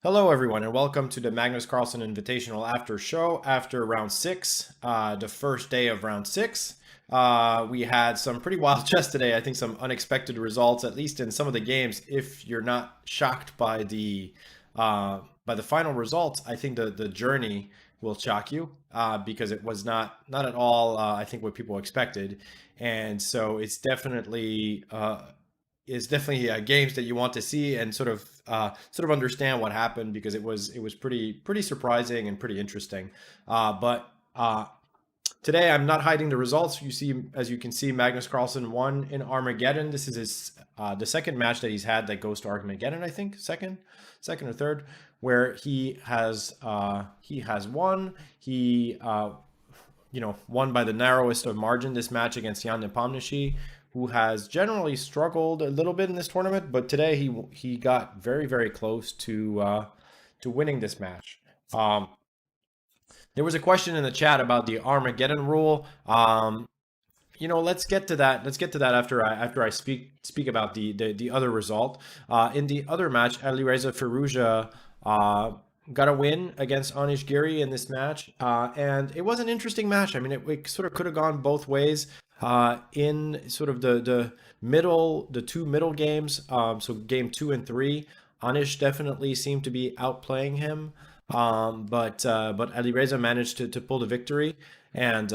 Hello, everyone, and welcome to the Magnus Carlsen Invitational After Show after round six, the first day of round six. We had some pretty wild chess today. I think some unexpected results, at least in some of the games. If you're not shocked by the final results, I think the journey will shock you because it was not at all I think what people expected, and so it's definitely games that you want to see and sort of understand what happened because it was pretty surprising and pretty interesting. But today I'm not hiding the results. As you can see, Magnus Carlsen won in Armageddon. This is the second match that he's had that goes to Armageddon. I think second or third, where he has won. He won by the narrowest of margin this match against Jan Nepomniachtchi, who has generally struggled a little bit in this tournament, but today he got very close to winning this match. There was a question in the chat about the Armageddon rule. Let's get to that. Let's get to that after I speak about the other result. In the other match, Alireza Firouzja got a win against Anish Giri in this match, and it was an interesting match. I mean, it sort of could have gone both ways. In sort of the two middle games, so game 2 and 3, Anish definitely seemed to be outplaying him, but Alireza managed to pull the victory, and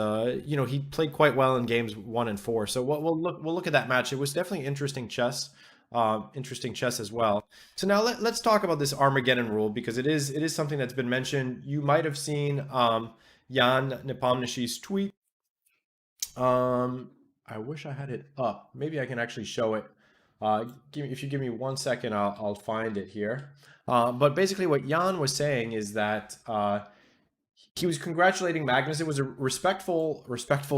he played quite well in games 1 and 4. So we'll look at that match. It was definitely interesting chess as well. So now let's talk about this Armageddon rule because it is something that's been mentioned. You might have seen Jan Nepomniachtchi's tweet. I wish I had it up. Maybe I can actually show it. If you give me 1 second, I'll find it here. But basically, what Jan was saying is that he was congratulating Magnus. It was a respectful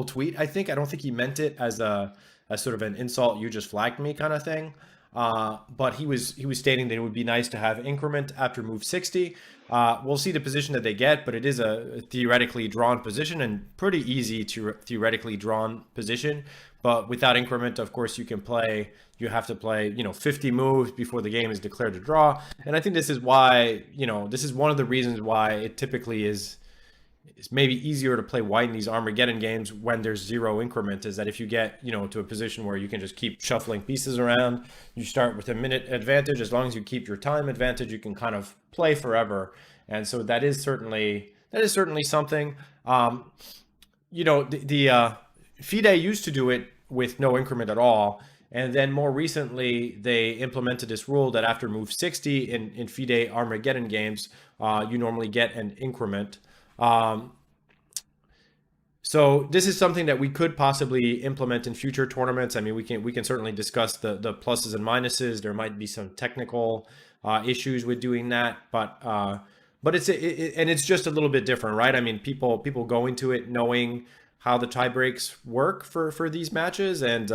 tweet. I don't think he meant it as sort of an insult. You just flagged me kind of thing. But he was stating that it would be nice to have increment after move 60. We'll see the position that they get, but it is a theoretically drawn position and pretty easy to theoretically drawn position. But without increment, of course, you have to play 50 moves before the game is declared a draw. And I think this is why, this is one of the reasons why it typically is it's maybe easier to play white in these Armageddon games when there's zero increment, is that if you get, to a position where you can just keep shuffling pieces around, you start with a minute advantage. As long as you keep your time advantage, you can kind of play forever. And so that is certainly something. The FIDE used to do it with no increment at all. And then more recently, they implemented this rule that after move 60 in FIDE Armageddon games, you normally get an increment. So this is something that we could possibly implement in future tournaments. I mean, we can certainly discuss the pluses and minuses. There might be some technical issues with doing that, but it's just a little bit different, right? I mean, people go into it knowing how the tie breaks work for these matches, and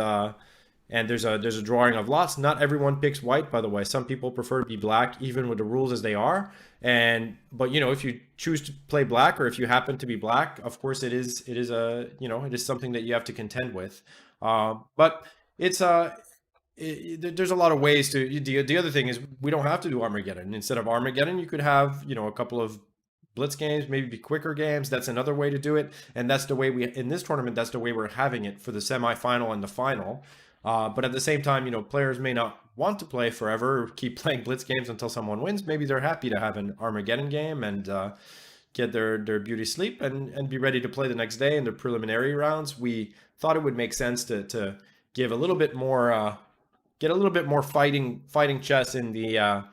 there's a drawing of lots. Not everyone picks white, by the way. Some people prefer to be black, even with the rules as they are. But if you choose to play black, or if you happen to be black, of course it is something that you have to contend with. But there's a lot of ways to. The other thing is we don't have to do Armageddon. Instead of Armageddon, you could have a couple of blitz games, maybe quicker games. That's another way to do it, and that's the way in this tournament. That's the way we're having it for the semifinal and the final. But at the same time, players may not want to play forever, or keep playing blitz games until someone wins. Maybe they're happy to have an Armageddon game and get their beauty sleep and be ready to play the next day in the preliminary rounds. We thought it would make sense to give a little bit more, get a little bit more fighting chess in the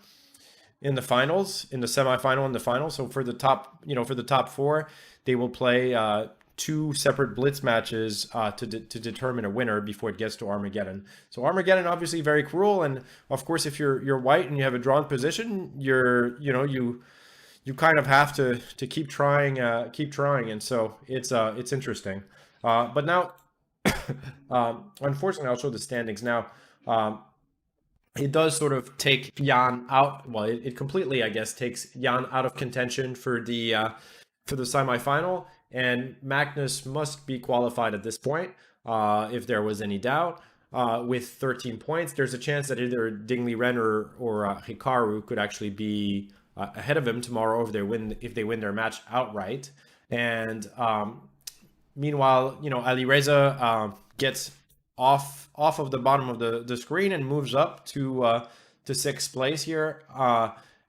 finals, in the semifinal and the final. So for the top four, they will play two separate blitz matches to determine a winner before it gets to Armageddon. So Armageddon, obviously very cruel, and of course if you're white and you have a drawn position, you kind of have to keep trying, and so it's interesting. But now, unfortunately, I'll show the standings now. It does sort of take Jan out. Well, it completely, I guess, takes Jan out of contention for the semifinal. And Magnus must be qualified at this point, if there was any doubt. With 13 points, there's a chance that either Ding Liren or Hikaru could actually be ahead of him tomorrow if they win their match outright. And meanwhile, Alireza gets off of the bottom of the screen and moves up to sixth place here.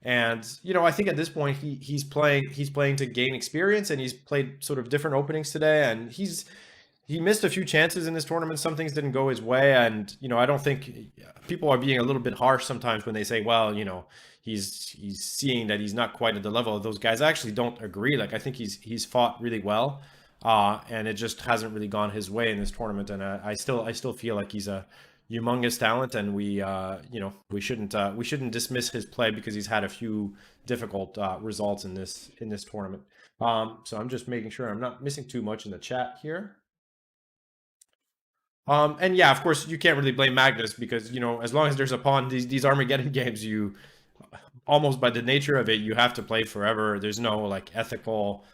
And I think at this point he's playing to gain experience, and he's played sort of different openings today, and he missed a few chances in this tournament. Some things didn't go his way, and I don't think people are being a little bit harsh sometimes when they say, well, he's seeing that he's not quite at the level of those guys. I actually don't agree. Like, I think he's fought really well, and it just hasn't really gone his way in this tournament. And I still feel like he's a humongous talent, and we shouldn't dismiss his play because he's had a few difficult results in this tournament. So I'm just making sure I'm not missing too much in the chat here. And yeah, of course, you can't really blame Magnus because, as long as there's a pawn, these Armageddon games, you almost by the nature of it, you have to play forever. There's no like ethical,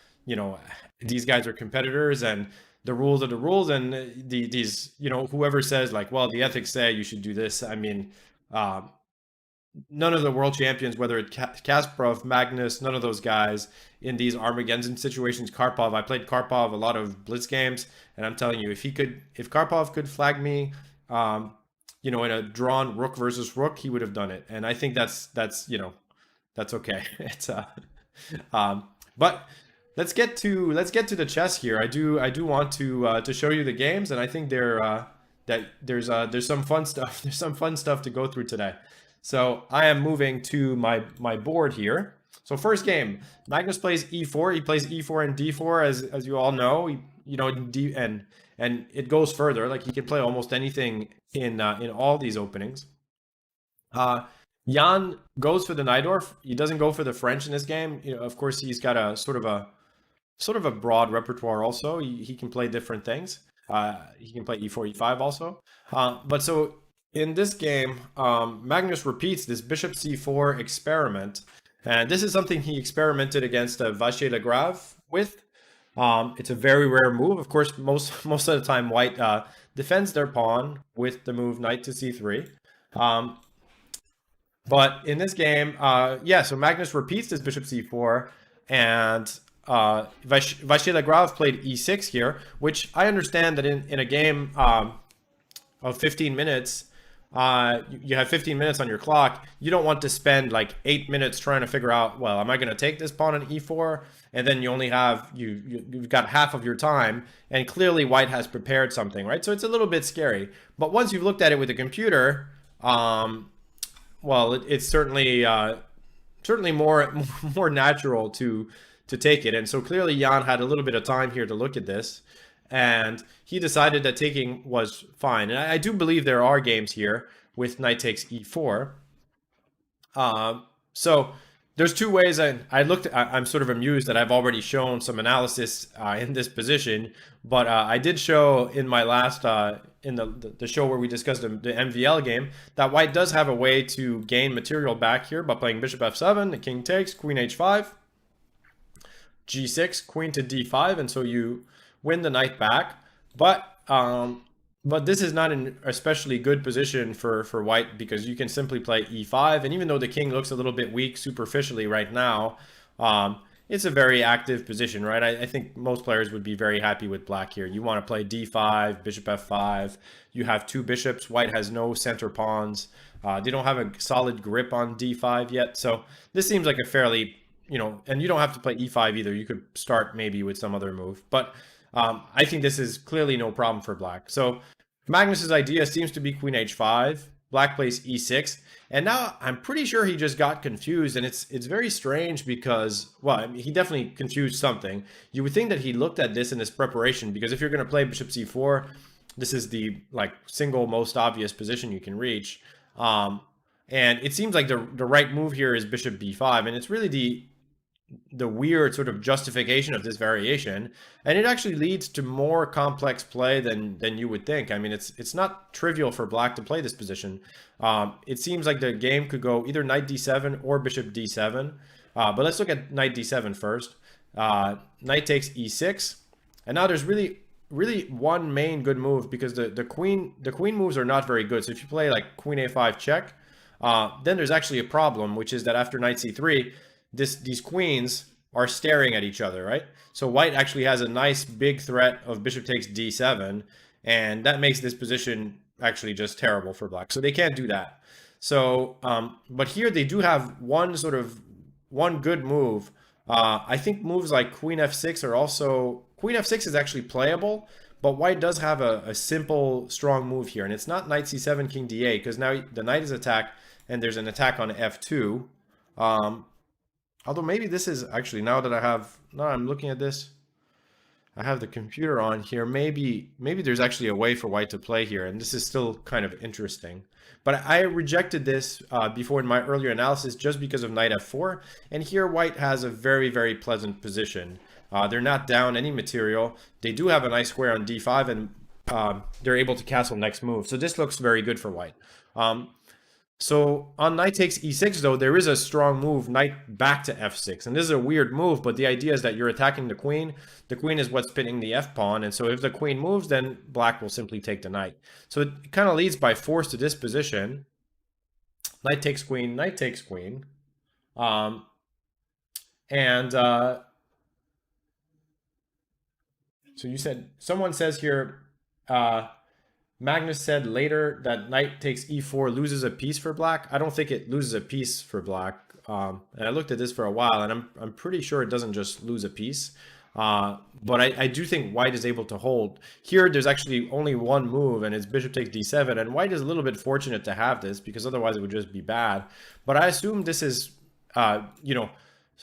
these guys are competitors and the rules are the rules. And these, whoever says like, well, the ethics say you should do this. I mean, none of the world champions, whether it's Kasparov, Magnus, none of those guys in these Armageddon situations. Karpov, I played Karpov a lot of Blitz games, and I'm telling you, if Karpov could flag me, in a drawn Rook versus Rook, he would have done it. And I think that's okay. It's but let's get to the chess here. I do want to show you the games, and I think there's some fun stuff. There's some fun stuff to go through today. So I am moving to my board here. So first game, Magnus plays e4. He plays e4 and d4, as you all know. And it goes further. Like, he can play almost anything in all these openings. Jan goes for the Najdorf. He doesn't go for the French in this game. Of course, he's got a sort of a broad repertoire. Also, he can play different things. He can play e4, e5 also. But so in this game, Magnus repeats this bishop c4 experiment, and this is something he experimented against Vachier-Lagrave with. It's a very rare move. Of course, most of the time, White defends their pawn with the move knight to c3. But in this game, so Magnus repeats this bishop c4, and Vachier-Lagrave played e6 here, which I understand that in a game of 15 minutes, you have 15 minutes on your clock. You don't want to spend like 8 minutes trying to figure out, well, am I going to take this pawn on e4? And then you only have, you've got half of your time, and clearly White has prepared something, right? So it's a little bit scary. But once you've looked at it with a computer, well, it's certainly more natural to take it. And so clearly Jan had a little bit of time here to look at this, and he decided that taking was fine. And I do believe there are games here with knight takes e4. So there's two ways. I'm sort of amused that I've already shown some analysis in this position, but I did show in my last in the show where we discussed the MVL game that White does have a way to gain material back here by playing bishop f7, the king takes, queen h5, g6, queen to d5, and so you win the knight back. But this is not an especially good position for White, because you can simply play e5, and even though the king looks a little bit weak superficially right now, it's a very active position, right? I think most players would be very happy with Black here. You want to play d5, bishop f5. You have two bishops. White has no center pawns. They don't have a solid grip on d5 yet, so this seems like a fairly, and you don't have to play e5 either. You could start maybe with some other move, but I think this is clearly no problem for Black. So Magnus's idea seems to be queen h5. Black plays e6, and now I'm pretty sure he just got confused, and it's very strange because, well, I mean, he definitely confused something. You would think that he looked at this in his preparation, because if you're going to play bishop c4, this is the single most obvious position you can reach, and it seems like the right move here is bishop b5, and it's really the weird sort of justification of this variation, and it actually leads to more complex play than you would think. I mean, it's not trivial for Black to play this position. It seems like the game could go either knight d7 or bishop d7, but let's look at knight d7 first. Knight takes e6, and now there's really one main good move, because the queen moves are not very good. So if you play like queen a5 check, then there's actually a problem, which is that after knight c3, these queens are staring at each other, right? So white actually has a nice big threat of bishop takes d7, and that makes this position actually just terrible for black. So they can't do that. So, but here they do have one good move. I think moves like queen f6 are also, queen f6 is actually playable, but white does have a simple, strong move here. And it's not knight c7, king d8, because now the knight is attacked, and there's an attack on f2. Although maybe this is actually, now I'm looking at this, I have the computer on here. Maybe there's actually a way for white to play here, and this is still kind of interesting. But I rejected this before in my earlier analysis just because of knight f4. And here white has a very, very pleasant position. They're not down any material. They do have a nice square on d5, and they're able to castle next move. So this looks very good for white. So on knight takes e6, though, there is a strong move, knight back to f6. And this is a weird move, but the idea is that you're attacking the queen. The queen is what's pinning the f-pawn, and so if the queen moves, then black will simply take the knight. So it kind of leads by force to this position. Knight takes queen, knight takes queen. So you said, someone says here, Magnus said later that knight takes e4 loses a piece for black. I don't think it loses a piece for black. And I looked at this for a while, and I'm pretty sure it doesn't just lose a piece. But I do think white is able to hold. Here, there's actually only one move, and it's bishop takes d7. And white is a little bit fortunate to have this, because otherwise it would just be bad. But I assume this is,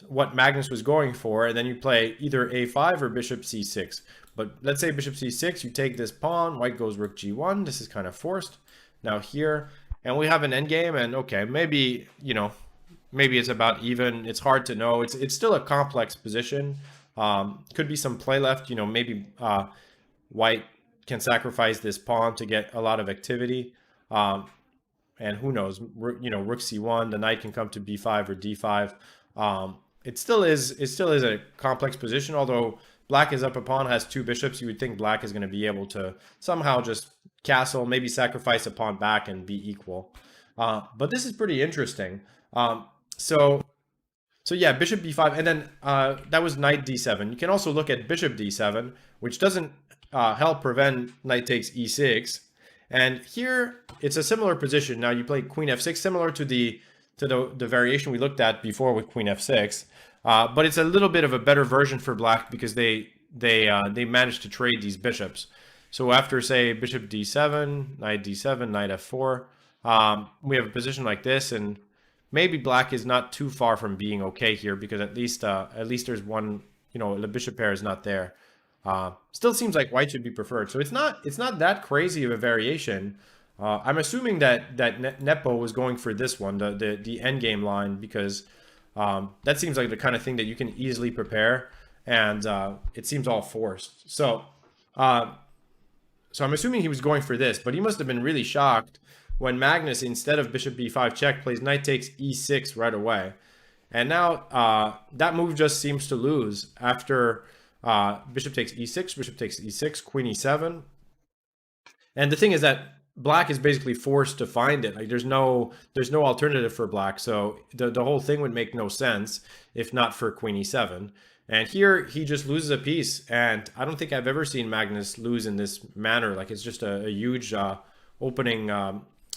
what Magnus was going for. And then you play either a5 or bishop c6. But let's say bishop c6, you take this pawn, white goes rook g1. This is kind of forced. Now here, and we have an endgame, and okay, maybe, maybe it's about even. It's hard to know. It's still a complex position. Could be some play left. Maybe white can sacrifice this pawn to get a lot of activity. And who knows, rook c1, the knight can come to b5 or d5. It still is a complex position, although black is up a pawn, has two bishops. You would think black is going to be able to somehow just castle, maybe sacrifice a pawn back and be equal. But this is pretty interesting. So yeah, bishop b5, and then that was knight d7. You can also look at bishop d7, which doesn't help prevent knight takes e6. And here it's a similar position. Now you play queen f6, similar to the variation we looked at before with queen f6. But it's a little bit of a better version for black because they managed to trade these bishops. So after, say, bishop d7, knight f4, we have a position like this, and maybe black is not too far from being okay here, because at least there's one, the bishop pair is not there. Still seems like white should be preferred. So it's not that crazy of a variation. I'm assuming that Nepo was going for this one, the endgame line, because that seems like the kind of thing that you can easily prepare, and it seems all forced. So I'm assuming he was going for this, but he must have been really shocked when Magnus, instead of bishop b5 check, plays knight takes e6 right away. And now that move just seems to lose after bishop takes e6, queen e7. And the thing is that black is basically forced to find it. Like there's no alternative for black. So the whole thing would make no sense if not for queen e7. And here he just loses a piece. And I don't think I've ever seen Magnus lose in this manner. Like it's just a huge opening,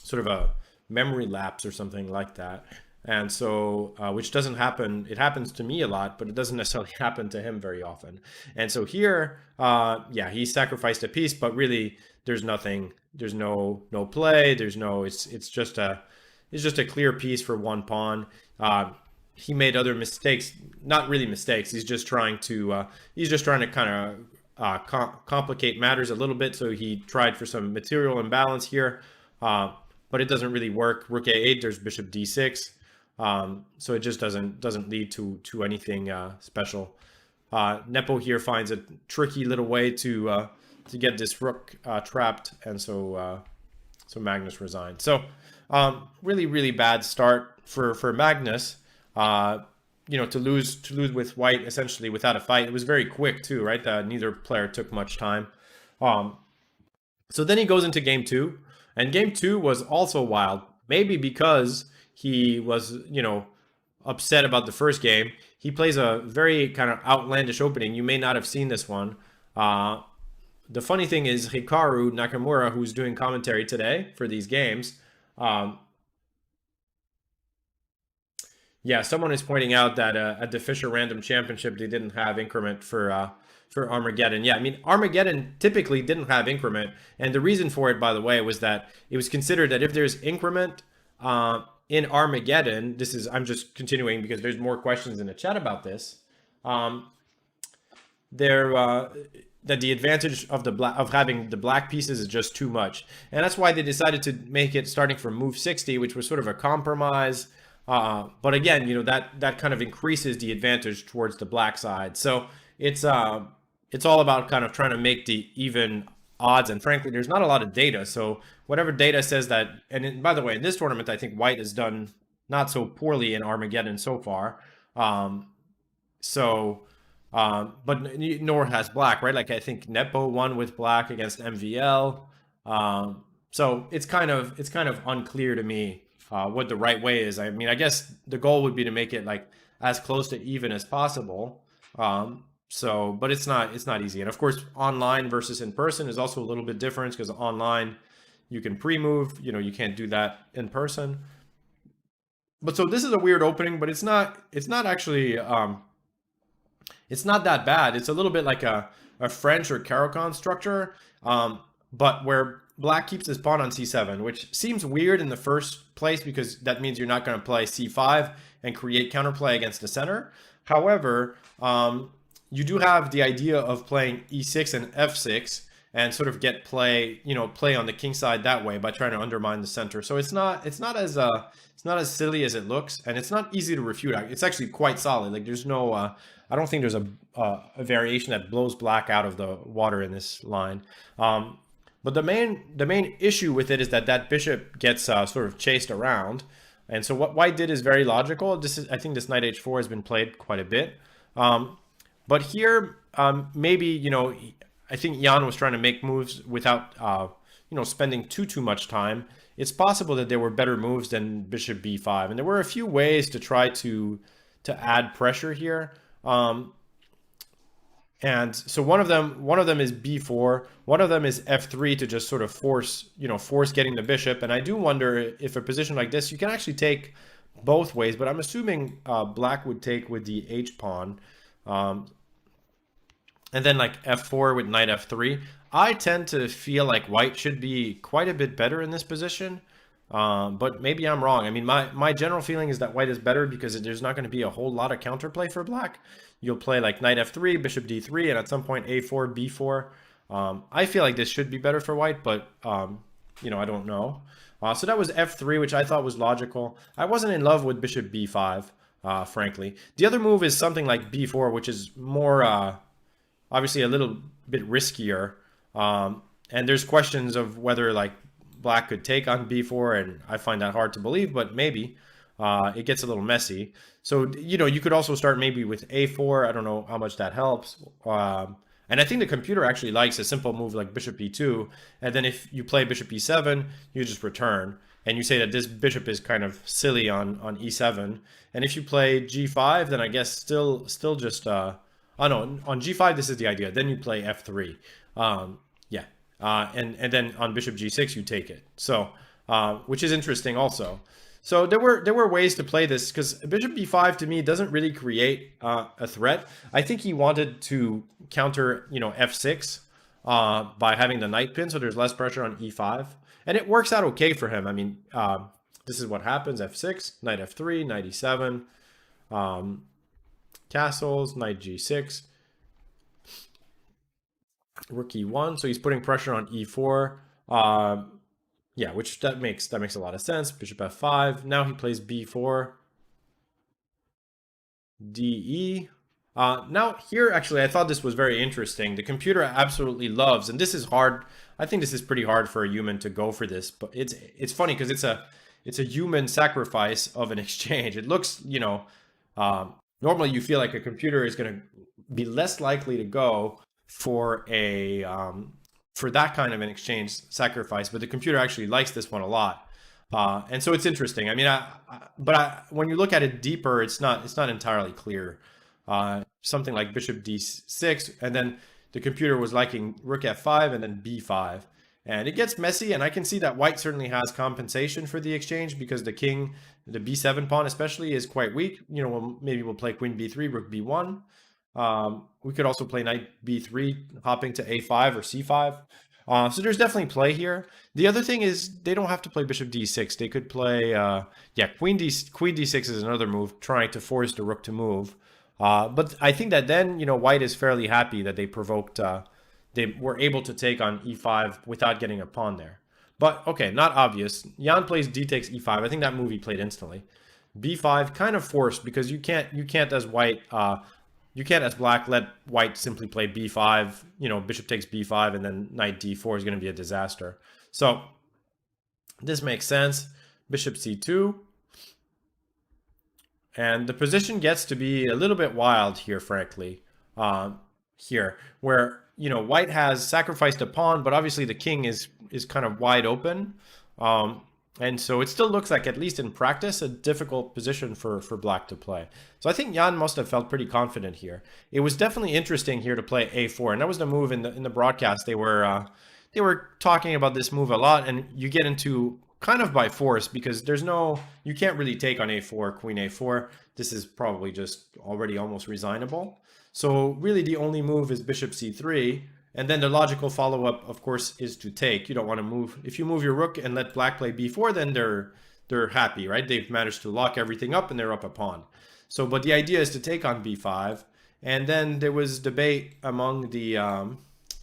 sort of a memory lapse or something like that. And so, which doesn't happen. It happens to me a lot, but it doesn't necessarily happen to him very often. And so here, yeah, he sacrificed a piece, but really there's nothing. There's no play. It's just a clear piece for one pawn. He made other mistakes, not really mistakes. He's just trying to kind of complicate matters a little bit. So he tried for some material imbalance here, but it doesn't really work. Rook a8. There's bishop d6. So it just doesn't lead to anything special. Nepo here finds a tricky little way to get this rook trapped, and so Magnus resigned. So really bad start for Magnus. To lose with white essentially without a fight. It was very quick too, right? Neither player took much time. So then he goes into game two, and game two was also wild. Maybe because he was, upset about the first game. He plays a very kind of outlandish opening. You may not have seen this one. The funny thing is Hikaru Nakamura, who's doing commentary today for these games, um, yeah, someone is pointing out that at the Fisher Random Championship they didn't have increment for Armageddon. Yeah, I mean Armageddon typically didn't have increment, and the reason for it, by the way, was that it was considered that if there's increment in Armageddon, this is I'm just continuing because there's more questions in the chat about this. There that the advantage of having the black pieces is just too much, and that's why they decided to make it starting from move 60, which was sort of a compromise. But again, that kind of increases the advantage towards the black side. So it's all about kind of trying to make the even odds. And frankly, there's not a lot of data. So whatever data says that, by the way, in this tournament, I think white has done not so poorly in Armageddon so far. But nor has black, right? Like I think Nepo won with black against MVL. So it's kind of unclear to me what the right way is. I mean, I guess the goal would be to make it like as close to even as possible. But it's not easy. And of course, online versus in person is also a little bit different because online you can pre-move, you can't do that in person. But so this is a weird opening, but it's not actually, it's not that bad. It's a little bit like a French or Caro-Kann structure, but where black keeps his pawn on c7, which seems weird in the first place because that means you're not going to play c5 and create counterplay against the center. However, you do have the idea of playing e6 and f6 and sort of get play on the king side that way by trying to undermine the center. So it's not as silly as it looks, and it's not easy to refute. It's actually quite solid. Like there's no I don't think there's a variation that blows black out of the water in this line. But the main issue with it is that bishop gets sort of chased around. And so what white did is very logical. I think this knight h4 has been played quite a bit. But here, maybe, I think Jan was trying to make moves without, spending too much time. It's possible that there were better moves than bishop b5. And there were a few ways to try to add pressure here. And so one of them is b4. One of them is f3 to just sort of force getting the bishop. And I do wonder if a position like this, you can actually take both ways, but I'm assuming black would take with the h pawn. And then like f4 with knight f3. I tend to feel like white should be quite a bit better in this position. But maybe I'm wrong. I mean, my general feeling is that white is better because there's not going to be a whole lot of counterplay for black. You'll play like knight f3, bishop d3, and at some point a4, b4. I feel like this should be better for white, but I don't know. So that was f3, which I thought was logical. I wasn't in love with bishop b5, frankly. The other move is something like b4, which is more obviously a little bit riskier. And there's questions of whether like black could take on b4, and I find that hard to believe, but maybe. It gets a little messy. So, you could also start maybe with a4. I don't know how much that helps. And I think the computer actually likes a simple move like bishop e2. And then if you play bishop e7, you just return. And you say that this bishop is kind of silly on e7. And if you play g5, then I guess still just... no, on g5, this is the idea. Then you play f3. Yeah. And then on bishop g6, you take it. So, which is interesting also. So there were ways to play this because bishop b5 to me doesn't really create a threat. I think he wanted to counter f6 by having the knight pin, so there's less pressure on e5, and it works out okay for him. I mean, this is what happens: f6, knight f3, knight e7, castles, knight g6, rook e1. So he's putting pressure on e4. Yeah, which that makes a lot of sense. Bishop f5. Now he plays b4. de. Now here, actually, I thought this was very interesting. The computer absolutely loves, and this is hard. I think this is pretty hard for a human to go for this, but it's funny because it's a human sacrifice of an exchange. It looks, normally you feel like a computer is going to be less likely to go for a for that kind of an exchange sacrifice, but the computer actually likes this one a lot. And so it's interesting. I mean, when you look at it deeper, it's not entirely clear. Something like bishop d6, and then the computer was liking rook f5 and then b5. And it gets messy, and I can see that white certainly has compensation for the exchange because the king, the b7 pawn especially, is quite weak. You know, maybe we'll play queen b3, rook b1. We could also play knight b3, hopping to a5 or c5. So there's definitely play here. The other thing is they don't have to play bishop d6. They could play, queen d6 is another move, trying to force the rook to move. But I think that then, white is fairly happy that they provoked, they were able to take on e5 without getting a pawn there. But okay, not obvious. Jan plays d takes e5. I think that move he played instantly. b5 kind of forced because you can't as white, you can't as black let white simply play b5, bishop takes b5 and then knight d4 is going to be a disaster. So this makes sense. Bishop c2. And the position gets to be a little bit wild here, frankly, here, where, white has sacrificed a pawn, but obviously the king is kind of wide open. And so it still looks like, at least in practice, a difficult position for black to play. So I think Jan must have felt pretty confident here. It was definitely interesting here to play a4, and that was the move in the broadcast. They were talking about this move a lot, and you get into kind of by force because you can't really take on a4, queen a4. This is probably just already almost resignable. So really the only move is bishop c3. And then the logical follow-up, of course, is to take. You don't want to move. If you move your rook and let black play b4, then they're happy, right? They've managed to lock everything up and they're up a pawn. So, but the idea is to take on b5. And then there was debate among the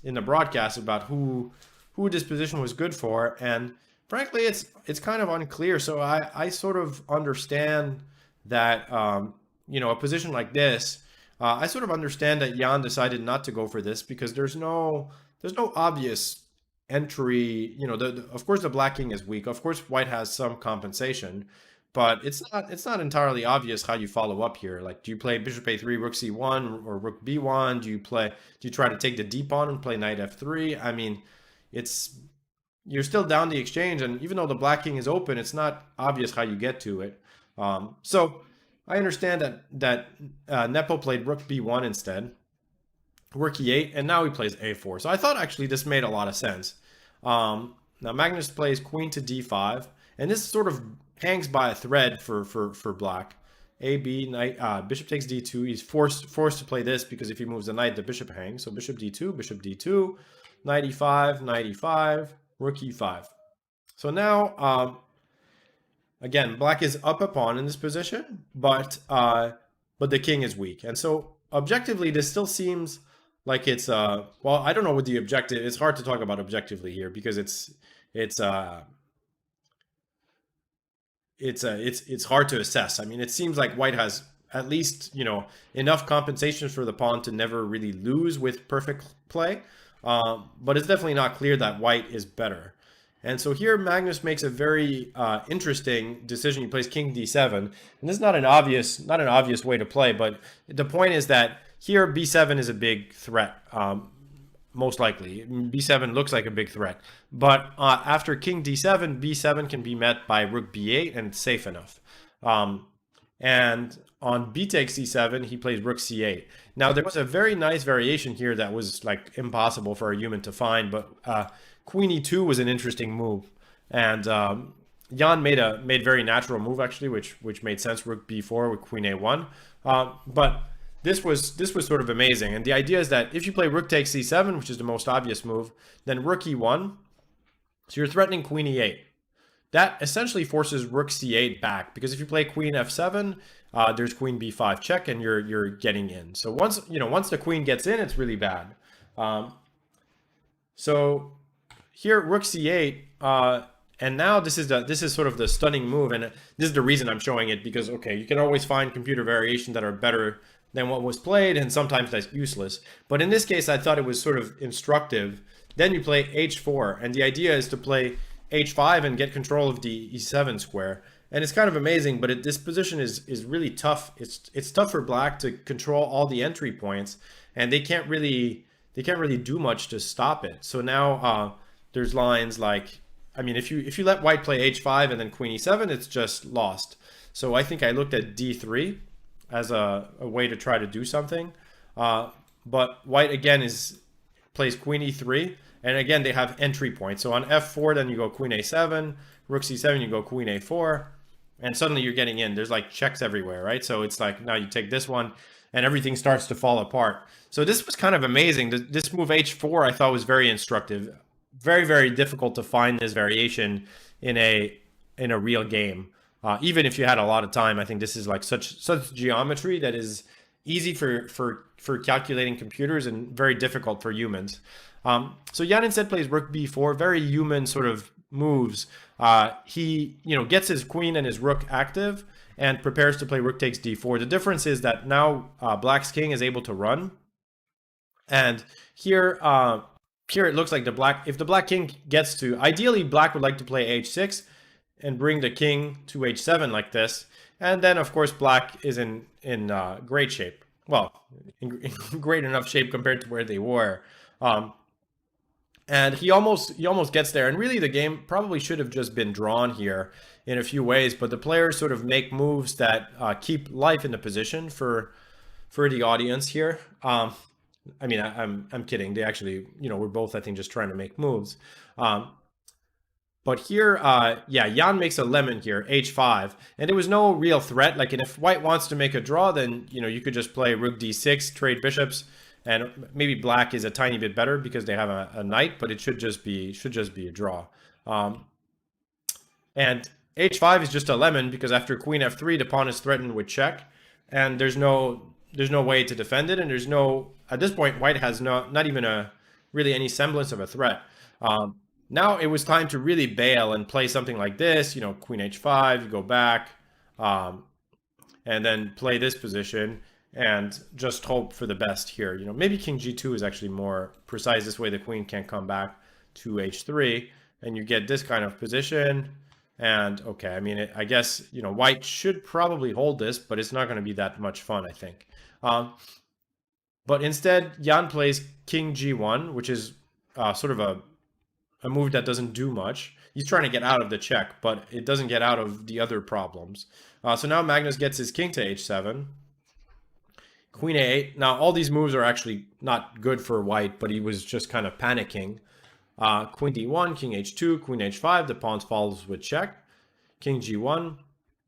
in the broadcast about who this position was good for. And frankly, it's kind of unclear. So I sort of understand that a position like this. I sort of understand that Jan decided not to go for this because there's no obvious entry. Of course the black king is weak. Of course white has some compensation, but it's not entirely obvious how you follow up here. Like, do you play bishop a3, rook c1, or rook b1? Do you try to take the d pawn and play knight f3? I mean, you're still down the exchange, and even though the black king is open, it's not obvious how you get to it. So I understand that Nepo played rook b1 instead, rook e8, and now he plays a4. So I thought actually this made a lot of sense. Now Magnus plays queen to d5, and this sort of hangs by a thread for black. AB, knight, bishop takes d2. He's forced to play this because if he moves the knight, the bishop hangs. So bishop d2, knight e5, knight e5, rook e5. So now, again, black is up a pawn in this position, but the king is weak. And so objectively, this still seems like it's well, I don't know what the objective. It's hard to talk about objectively here because it's hard to assess. I mean, it seems like white has at least enough compensation for the pawn to never really lose with perfect play, but it's definitely not clear that white is better. And so here Magnus makes a very interesting decision. He plays king d7, and this is not an obvious way to play, but the point is that here b7 is a big threat, most likely. b7 looks like a big threat, but after king d7, b7 can be met by rook b8, and it's safe enough. And on b takes c7, he plays rook c8. Now there was a very nice variation here that was like impossible for a human to find, but queen e2 was an interesting move, and Jan made a very natural move actually, which made sense. Rook b4 with queen a1, but this was sort of amazing. And the idea is that if you play rook takes c7, which is the most obvious move, then rook e1, so you're threatening queen e8. That essentially forces rook c8 back, because if you play queen f7, there's queen b5 check, and you're getting in. So once the queen gets in, it's really bad. So here rook c8, and now this is sort of the stunning move, and this is the reason I'm showing it, because okay, you can always find computer variations that are better than what was played, and sometimes that's useless. But in this case, I thought it was sort of instructive. Then you play h4, and the idea is to play h5 and get control of the e7 square. And it's kind of amazing, but this position is really tough. It's tough for black to control all the entry points, and they can't really do much to stop it. So now there's lines like I mean, if you let white play h5 and then queen e7, it's just lost. So I think I looked at d3 as a way to try to do something. But white again plays queen e3, and again they have entry points. So on f4, then you go queen a7, rook c7, you go queen a4, and suddenly you're getting in. There's like checks everywhere, right? So it's like now you take this one, and everything starts to fall apart. So this was kind of amazing. This move h4 I thought was very instructive. Very, very difficult to find this variation in a real game. Even if you had a lot of time, I think this is like such geometry that is easy for calculating computers and very difficult for humans. So Jan instead plays rook b4, very human sort of moves. He gets his queen and his rook active and prepares to play rook takes d4. The difference is that now black's king is able to run, and here it looks like if the black king gets to, ideally black would like to play h6 and bring the king to h7 like this, and then of course black is in great shape. Well, in great enough shape compared to where they were. And he almost gets there, and really the game probably should have just been drawn here in a few ways, but the players sort of make moves that keep life in the position for the audience here. I mean, I'm kidding. They actually, we're both, I think, just trying to make moves. But here, yeah, Jan makes a lemon here, h5, and there was no real threat. Like, and if white wants to make a draw, then, you could just play rook d6, trade bishops, and maybe black is a tiny bit better because they have a knight, but it should just be a draw. And h5 is just a lemon because after queen f3, the pawn is threatened with check, and there's no way to defend it, and there's no, at this point, white has not even really any semblance of a threat. Now it was time to really bail and play something like this, queen h5, you go back, and then play this position and just hope for the best here. Maybe king g2 is actually more precise. This way the queen can't come back to h3, and you get this kind of position. And okay, I mean, I guess, white should probably hold this, but it's not going to be that much fun, I think. But instead, Jan plays king g1, which is sort of a move that doesn't do much. He's trying to get out of the check, but it doesn't get out of the other problems. So now Magnus gets his king to h7. Queen a8. Now, all these moves are actually not good for white, but he was just kind of panicking. Queen d1, king h2, queen h5. The pawn follows with check. King g1,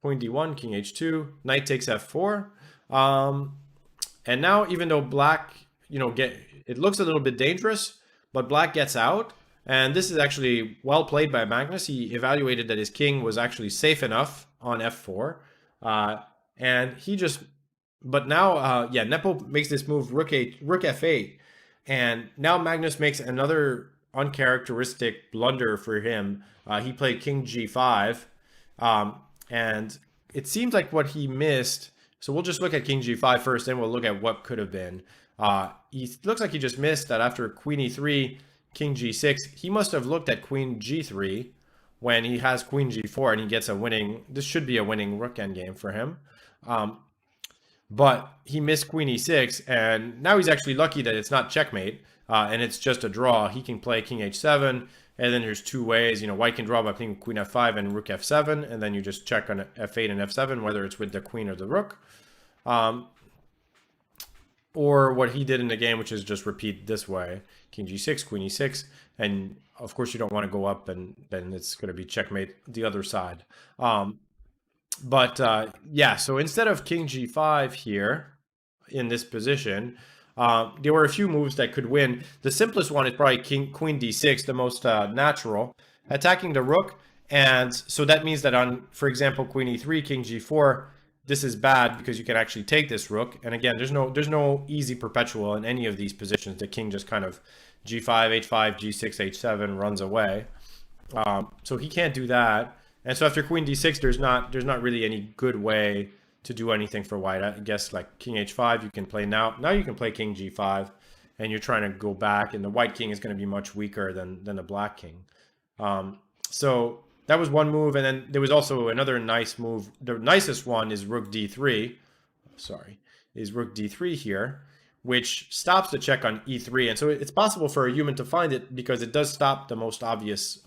queen d1, king h2. Knight takes f4. And now, even though black, it looks a little bit dangerous, but black gets out. And this is actually well played by Magnus. He evaluated that his king was actually safe enough on f4. And he just, but now, yeah, Nepo makes this move, rook f8. And now Magnus makes another uncharacteristic blunder for him. He played king g5. And it seems like what he missed, so we'll just look at king g5 first, then we'll look at what could have been. He looks like he just missed that after queen e3, king g6, he must have looked at queen g3 when he has queen g4 and he gets a winning, this should be a winning rook endgame for him. But he missed queen e6, and now he's actually lucky that it's not checkmate, and it's just a draw. He can play king h7, and then there's two ways. White can draw by playing queen f5 and rook f7, and then you just check on f8 and f7, whether it's with the queen or the rook. Or what he did in the game, which is just repeat this way. King g6, queen e6, and of course you don't want to go up, and then it's going to be checkmate the other side. Yeah, so instead of king g5 here in this position, there were a few moves that could win. The simplest one is probably queen d6, the most natural, attacking the rook. And so that means that on, for example, queen e3, king g4, this is bad because you can actually take this rook. And again, there's no easy perpetual in any of these positions. The king just kind of g5, h5, g6, h7 runs away. So he can't do that. And so after queen d6, there's not really any good way to do anything for white. I guess like king h5 you can play now. Now you can play king g5, and you're trying to go back, and the white king is going to be much weaker than the black king. So that was one move, and then there was also another nice move. The nicest one is rook d3. Sorry, is rook d3 here, which stops the check on e3. And so it's possible for a human to find it because it does stop the most obvious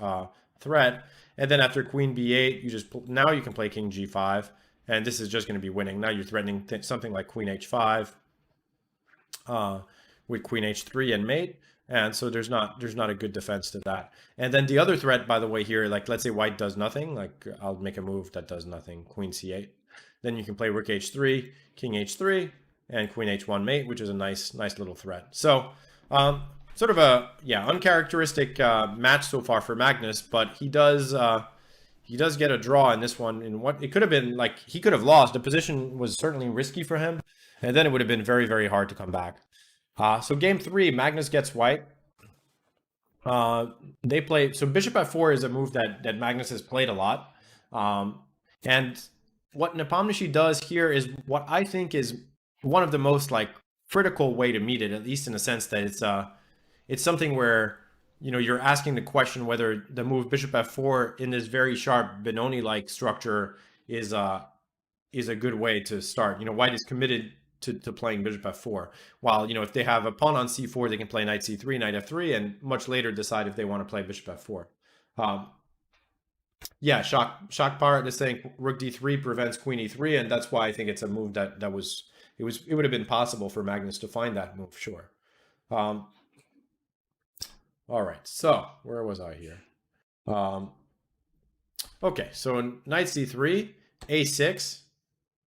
threat. And then after queen b8, now you can play king g5, and this is just going to be winning. Now you're threatening something like queen h5 with queen h3 and mate. And so there's not a good defense to that. And then the other threat, by the way, here, like let's say white does nothing, like I'll make a move that does nothing, queen c8. Then you can play rook h3, king h3, and queen h1 mate, which is a nice little threat. So sort of a uncharacteristic match so far for Magnus, but he does get a draw in this one. In what it could have been, like he could have lost. The position was certainly risky for him, and then it would have been very, very hard to come back. So game 3, Magnus gets white. They play, so bishop f4 is a move that Magnus has played a lot. And what Nepomniachtchi does here is what I think is one of the most like critical way to meet it, at least in the sense that it's something where, you know, you're asking the question whether the move bishop f4 in this very sharp Benoni-like structure is a good way to start. You know, white is committed to playing bishop f4, while, you know, if they have a pawn on c4, they can play knight c3, knight f3, and much later decide if they want to play bishop f4. Yeah, shock part is saying rook d3 prevents queen e3, and that's why I think it's a move that it would have been possible for Magnus to find that move, sure. All right, so where was I here? Okay, so knight c3, a6,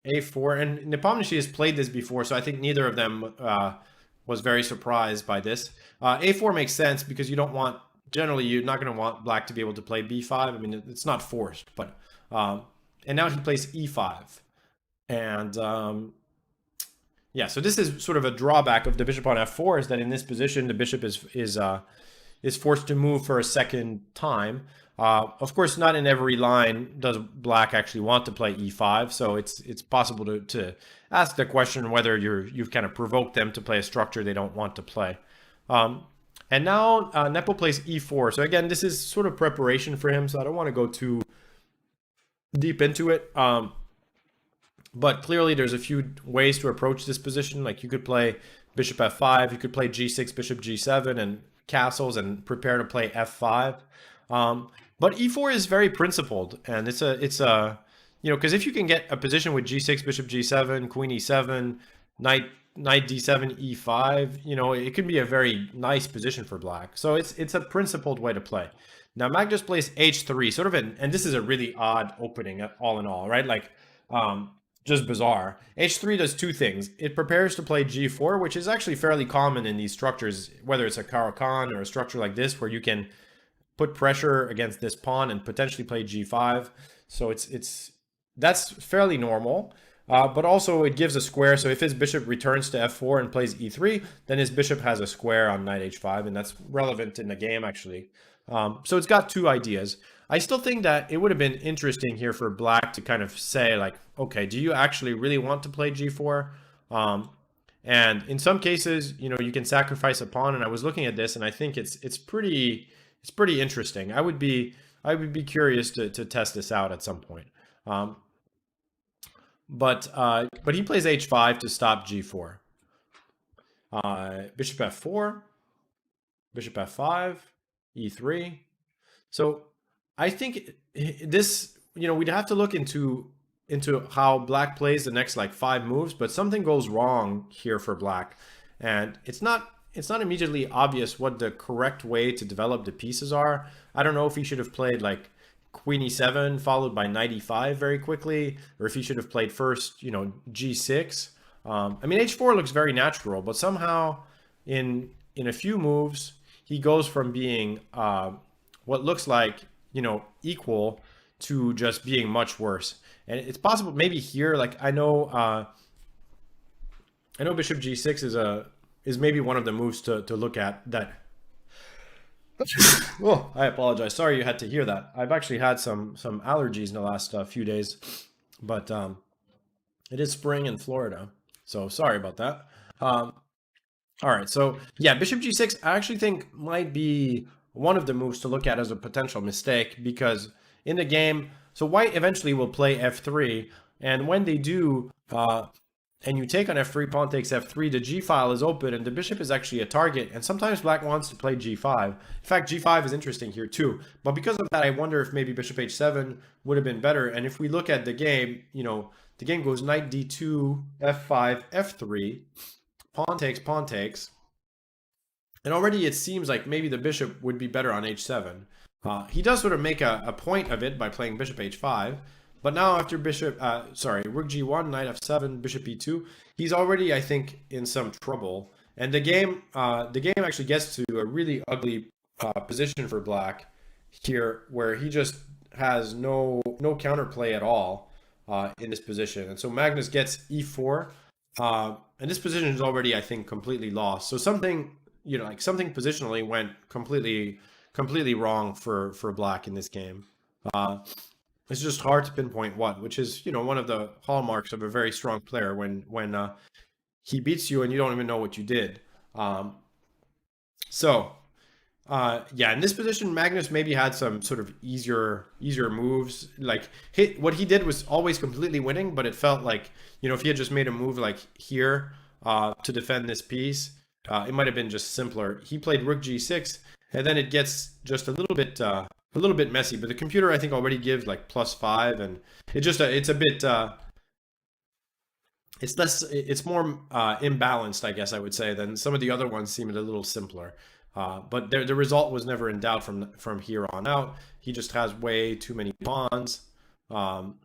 a4, and Nepomniachtchi has played this before, so I think neither of them was very surprised by this. A4 makes sense because you don't want, generally you're not going to want black to be able to play b5. I mean, it's not forced, but and now he plays e5, and yeah, so this is sort of a drawback of the bishop on f4, is that in this position the bishop is forced to move for a second time. Of course, not in every line does black actually want to play e5, so it's possible to ask the question whether you've kind of provoked them to play a structure they don't want to play. And now Nepo plays e4. So again, this is sort of preparation for him, so I don't want to go too deep into it. But clearly there's a few ways to approach this position. Like you could play bishop f5, you could play g6, bishop g7, and castles, and prepare to play f5. But e4 is very principled, and it's a you know, because if you can get a position with g6, bishop g7, queen e7, knight d7, e5, you know, it could be a very nice position for black. So it's a principled way to play. Now Magnus plays h3, sort of and this is a really odd opening all in all, right? Like just bizarre. h3 does two things. It prepares to play g4, which is actually fairly common in these structures, whether it's a Caro-Kann or a structure like this, where you can put pressure against this pawn and potentially play g5. So that's fairly normal. But also it gives a square. So if his bishop returns to f4 and plays e3, then his bishop has a square on knight h5, and that's relevant in the game, actually. So it's got two ideas. I still think that it would have been interesting here for black to kind of say, like, okay, do you actually really want to play g4? And in some cases, you know, you can sacrifice a pawn. And I was looking at this, and I think it's pretty interesting. I would be curious to test this out at some point. But he plays h5 to stop g4. Bishop f4, bishop f5, e3. So I think this, you know, we'd have to look into how black plays the next like 5 moves, but something goes wrong here for black, and it's not immediately obvious what the correct way to develop the pieces are. I don't know if he should have played like queen e7 followed by knight e5 very quickly, or if he should have played first, you know, g6. I mean, h4 looks very natural, but somehow in a few moves he goes from being what looks like, you know, equal to just being much worse. And it's possible maybe here, like I know bishop g6 is maybe one of the moves to look at that. Oh, I apologize. Sorry you had to hear that. I've actually had some allergies in the last few days, but it is spring in Florida, so sorry about that. All right, so yeah, bishop g6 I actually think might be one of the moves to look at as a potential mistake, because in the game, so white eventually will play f3, and when they do, and you take on f3, pawn takes f3, the g file is open and the bishop is actually a target, and sometimes black wants to play g5. In fact, g5 is interesting here too, but because of that I wonder if maybe bishop h7 would have been better. And if we look at the game, you know, the game goes knight d2, f5, f3, pawn takes, and already it seems like maybe the bishop would be better on h7. He does sort of make a point of it by playing bishop h5, but now after rook g1, knight f7, bishop e2, he's already, I think, in some trouble. And the game actually gets to a really ugly position for black here, where he just has no counterplay at all in this position. And so Magnus gets e4, and this position is already, I think, completely lost. So something, you know, like something positionally went completely wrong for black in this game. It's just hard to pinpoint what, which is, you know, one of the hallmarks of a very strong player when he beats you and you don't even know what you did. Yeah, in this position, Magnus maybe had some sort of easier moves. Like what he did was always completely winning, but it felt like, you know, if he had just made a move like here to defend this piece, it might have been just simpler. He played rook g6, and then it gets just a little bit messy. But the computer, I think, already gives like +5, and it's more imbalanced, I guess I would say, than some of the other ones seemed a little simpler. But the result was never in doubt from here on out. He just has way too many pawns. And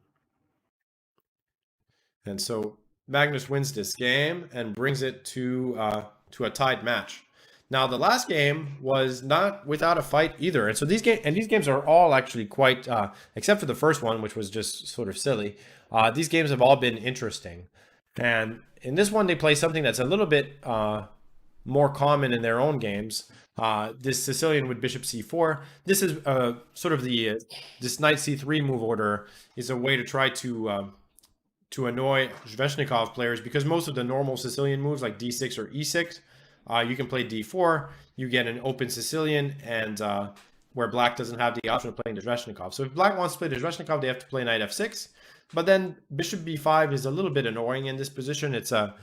so Magnus wins this game and brings it to a tied match. Now, the last game was not without a fight either. And so these games are all actually quite, except for the first one, which was just sort of silly. These games have all been interesting. And in this one, they play something that's a little bit more common in their own games. This Sicilian with bishop c4. This is sort of this knight c3 move order is a way to try to annoy Sveshnikov players, because most of the normal Sicilian moves like d6 or e6, you can play d4, you get an open Sicilian, and where black doesn't have the option of playing the Sveshnikov. So if black wants to play the Sveshnikov, they have to play knight f6. But then bishop b5 is a little bit annoying in this position. It's like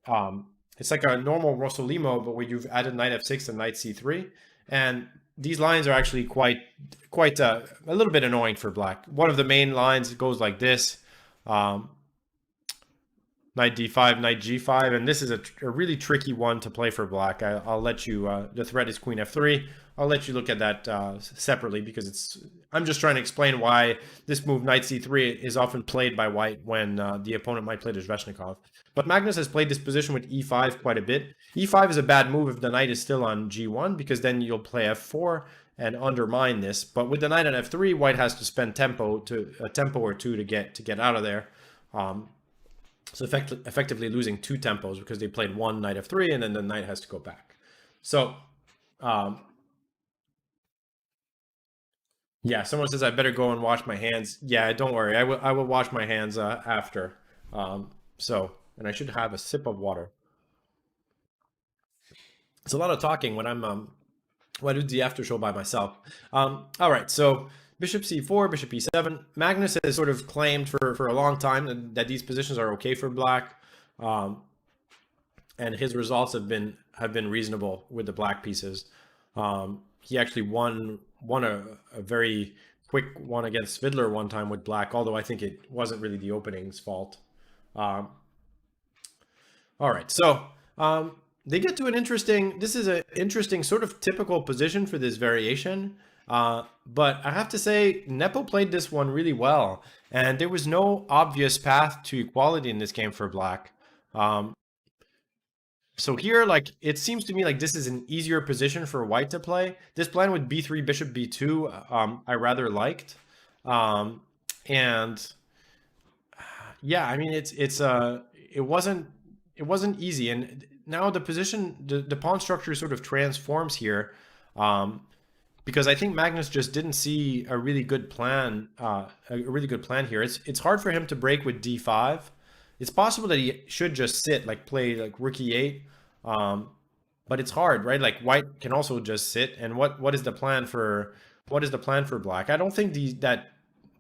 a normal Rossolimo, but where you've added knight f6 and knight c3. And these lines are actually quite a little bit annoying for black. One of the main lines goes like this. Knight d5, knight g5, and this is a really tricky one to play for black. I'll let you, the threat is queen f3. I'll let you look at that separately, because I'm just trying to explain why this move, knight c3, is often played by white when the opponent might play the Sveshnikov. But Magnus has played this position with e5 quite a bit. e5 is a bad move if the knight is still on g1, because then you'll play f4 and undermine this. But with the knight on f3, white has to spend a tempo or two to get out of there. So effectively losing 2 tempos, because they played one knight f3 and then the knight has to go back. So yeah, someone says I better go and wash my hands. Yeah, don't worry, I will wash my hands after. And I should have a sip of water. It's a lot of talking when when I do the after show by myself. All right, so bishop c4, bishop e7. Magnus has sort of claimed for a long time that these positions are okay for black, and his results have been reasonable with the black pieces. He actually won a very quick one against Svidler one time with black, although I think it wasn't really the opening's fault. All right, so they get to this is an interesting sort of typical position for this variation. But I have to say, Nepo played this one really well, and there was no obvious path to equality in this game for black. So here, like, it seems to me like this is an easier position for white to play. This plan with b3, bishop b2, I rather liked. And yeah, I mean, it wasn't easy. And now the position, the pawn structure sort of transforms here. Because I think Magnus just didn't see a really good plan, here. It's hard for him to break with d5. It's possible that he should just sit, like play like rook e8, but it's hard, right? Like white can also just sit. And what is the plan for black? I don't think that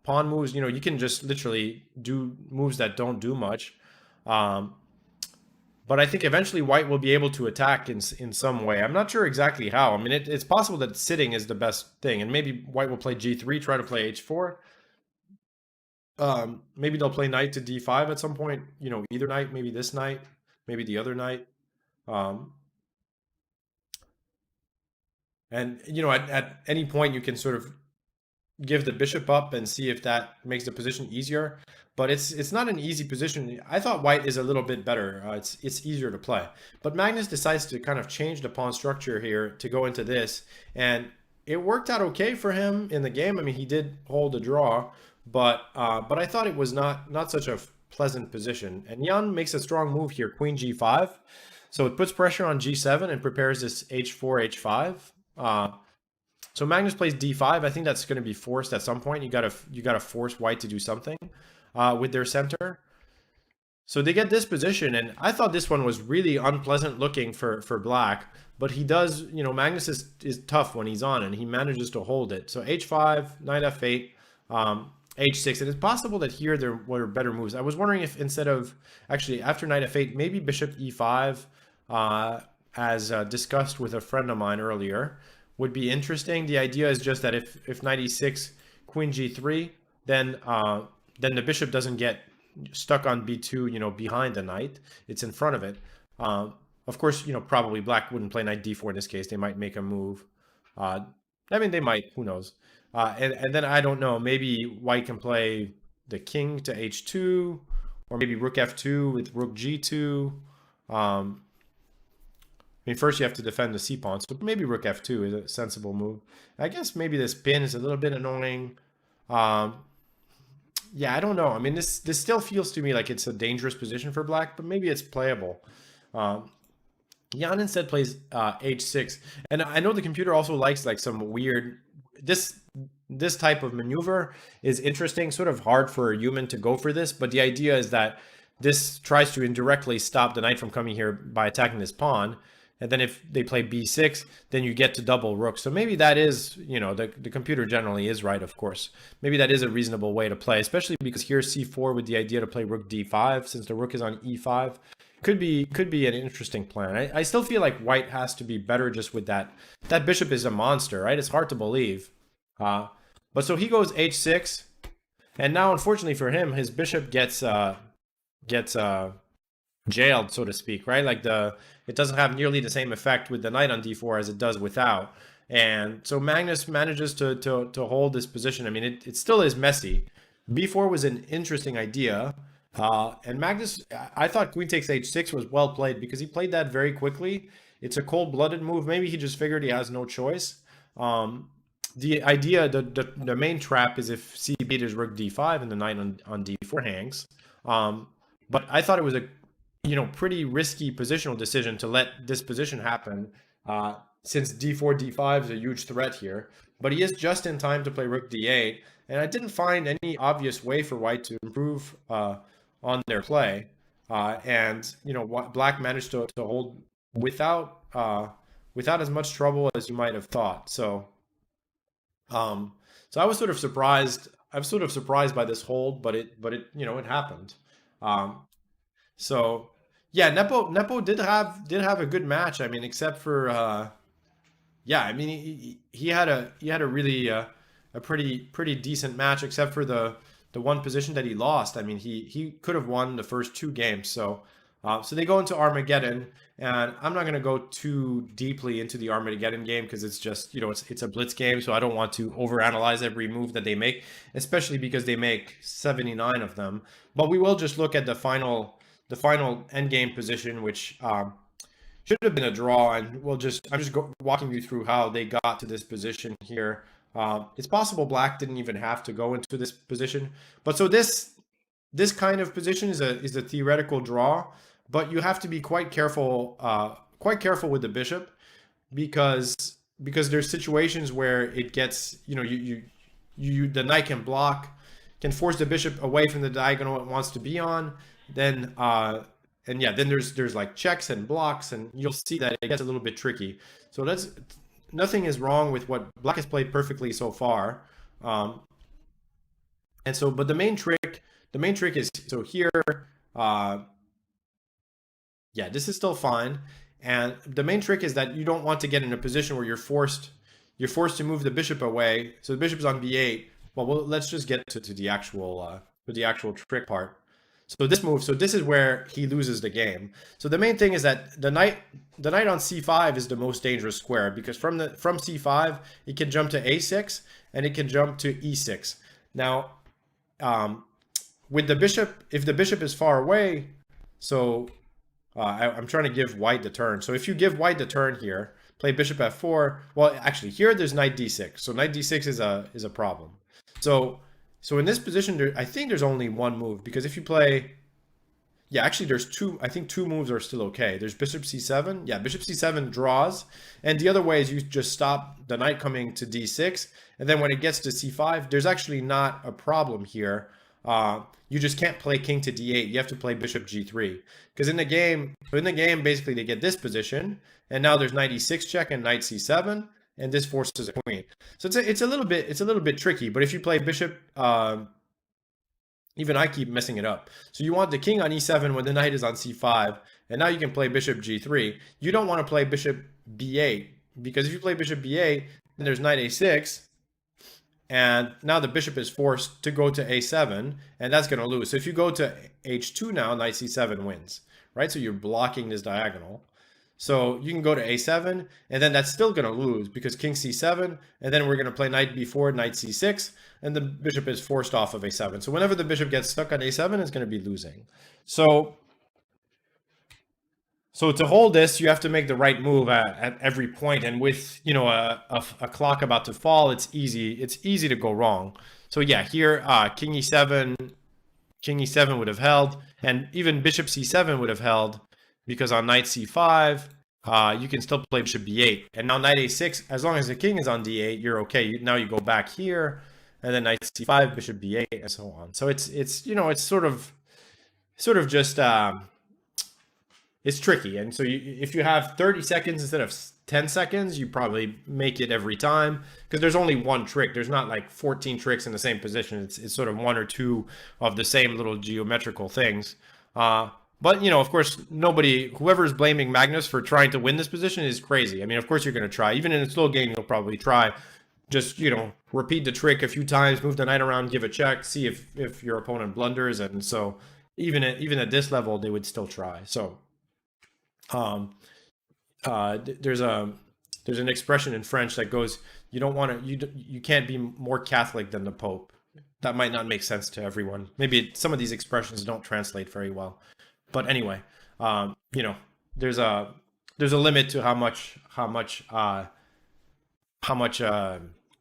pawn moves. You know, you can just literally do moves that don't do much. But I think eventually white will be able to attack in some way. I'm not sure exactly how. I mean, it's possible that sitting is the best thing, and maybe white will play g3, try to play h4. Maybe they'll play knight to d5 at some point. Either night, maybe this night, maybe the other night. Um, and at any point you can sort of give the bishop up and see if that makes the position easier. But it's not an easy position. I thought white is a little bit better. It's easier to play. But Magnus decides to kind of change the pawn structure here to go into this, and it worked out okay for him in the game. I mean, he did hold a draw, but I thought it was not such a pleasant position. And Jan makes a strong move here, queen g5. So it puts pressure on g7 and prepares this h4, h5. So Magnus plays d5. I think that's going to be forced at some point. You gotta force white to do something with their center. So they get this position, and I thought this one was really unpleasant looking for black. But he does, Magnus is tough when he's on, and he manages to hold it. So h5, knight f8, h6, and it's possible that here there were better moves. I was wondering if instead of actually after knight f8, maybe bishop e5, as discussed with a friend of mine earlier, would be interesting. The idea is just that if knight e6, queen g3, then the bishop doesn't get stuck on b2, behind the knight. It's in front of it. Of course, probably black wouldn't play knight d4 in this case. They might make a move. I mean, they might. Who knows? And then I don't know. Maybe white can play the king to h2, or maybe rook f2 with rook g2. I mean, first you have to defend the c-pawn, so maybe rook f2 is a sensible move. I guess maybe this pin is a little bit annoying. Yeah, I don't know. I mean, this still feels to me like it's a dangerous position for black, but maybe it's playable. Jan instead plays h6, and I know the computer also likes like some weird. This type of maneuver is interesting. Sort of hard for a human to go for this, but the idea is that this tries to indirectly stop the knight from coming here by attacking this pawn. And then if they play b6, then you get to double rook. So maybe that is, the computer generally is right, of course. Maybe that is a reasonable way to play, especially because here c4 with the idea to play rook d5, since the rook is on e5, could be an interesting plan. I still feel like white has to be better just with that. That bishop is a monster, right? It's hard to believe. But so he goes h6, and now unfortunately for him, his bishop gets jailed, so to speak, right? Like it doesn't have nearly the same effect with the knight on d4 as it does without. And so Magnus manages to hold this position. I mean, it still is messy. b4 was an interesting idea. And Magnus, I thought queen takes h6 was well played because he played that very quickly. It's a cold-blooded move. Maybe he just figured he has no choice. The idea, the main trap is if c beat is rook d5 and the knight on d4 hangs. But I thought it was a pretty risky positional decision to let this position happen, since d4, d5 is a huge threat here. But he is just in time to play rook d8, and I didn't find any obvious way for white to improve on their play. And black managed to hold without as much trouble as you might have thought. So I was sort of surprised. I was sort of surprised by this hold, but it it happened. So yeah, Nepo did have a good match. I mean, except for yeah, I mean he had a really a pretty decent match, except for the one position that he lost. I mean, he could have won the first two games. So they go into Armageddon, and I'm not going to go too deeply into the Armageddon game because it's just it's a blitz game, so I don't want to overanalyze every move that they make, especially because they make 79 of them. But we will just look at the final endgame position, which should have been a draw, and I'm just walking you through how they got to this position here. It's possible black didn't even have to go into this position, but so this kind of position is a theoretical draw, but you have to be quite careful with the bishop because there's situations where it gets the knight can block, can force the bishop away from the diagonal it wants to be on. Then then there's like checks and blocks, and you'll see that it gets a little bit tricky. So nothing is wrong with what black has played perfectly so far. But the main trick is, so here Yeah, this is still fine. And the main trick is that you don't want to get in a position where you're forced to move the bishop away. So the bishop's on b8. Well, let's just get to the actual trick part. So this is where he loses the game. So the main thing is that the knight on c5 is the most dangerous square, because from c5 it can jump to a6 and it can jump to e6. Now, with the bishop, if the bishop is far away, so I'm trying to give white the turn. So if you give white the turn here, play bishop f4. Well, actually, here there's knight d6. So knight d6 is a problem. So in this position, I think there's only one move, because if you play, yeah, actually there's two. I think two moves are still okay. There's bishop c7. Yeah, bishop c7 draws, and the other way is you just stop the knight coming to d6, and then when it gets to c5, there's actually not a problem here. You just can't play king to d8. You have to play bishop g3, because in the game, basically they get this position, and now there's knight e6 check and knight c7, and this forces a queen. So it's a little bit tricky. But if you play bishop, even I keep messing it up. So you want the king on e7 when the knight is on c5, and now you can play bishop g3. You don't want to play bishop b8, because if you play bishop b8, then there's knight a6. And now the bishop is forced to go to a7, and that's going to lose. So if you go to h2 now, knight c7 wins, right? So you're blocking this diagonal. So you can go to a7, and then that's still going to lose, because king c7, and then we're going to play knight b4, knight c6, and the bishop is forced off of a7. So whenever the bishop gets stuck on a7, it's going to be losing. So to hold this, you have to make the right move at every point, and with a clock about to fall, it's easy to go wrong. So yeah, here king e7 would have held, and even bishop c7 would have held, because on knight c5 you can still play bishop b8, and now knight a6, as long as the king is on d8, you're okay. Now you go back here, and then knight c5, bishop b8, and so on. So it's sort of just it's tricky. And so if you have 30 seconds instead of 10 seconds, you probably make it every time, because there's only one trick. There's not like 14 tricks in the same position. It's sort of one or two of the same little geometrical things. But, of course, whoever's blaming Magnus for trying to win this position is crazy. I mean, of course you're going to try. Even in a slow game, you'll probably try. Just, repeat the trick a few times, move the knight around, give a check, see if your opponent blunders. And so even at this level, they would still try. So there's an expression in French that goes, you can't be more Catholic than the Pope. That might not make sense to everyone. Maybe some of these expressions don't translate very well. But anyway, there's a limit to how much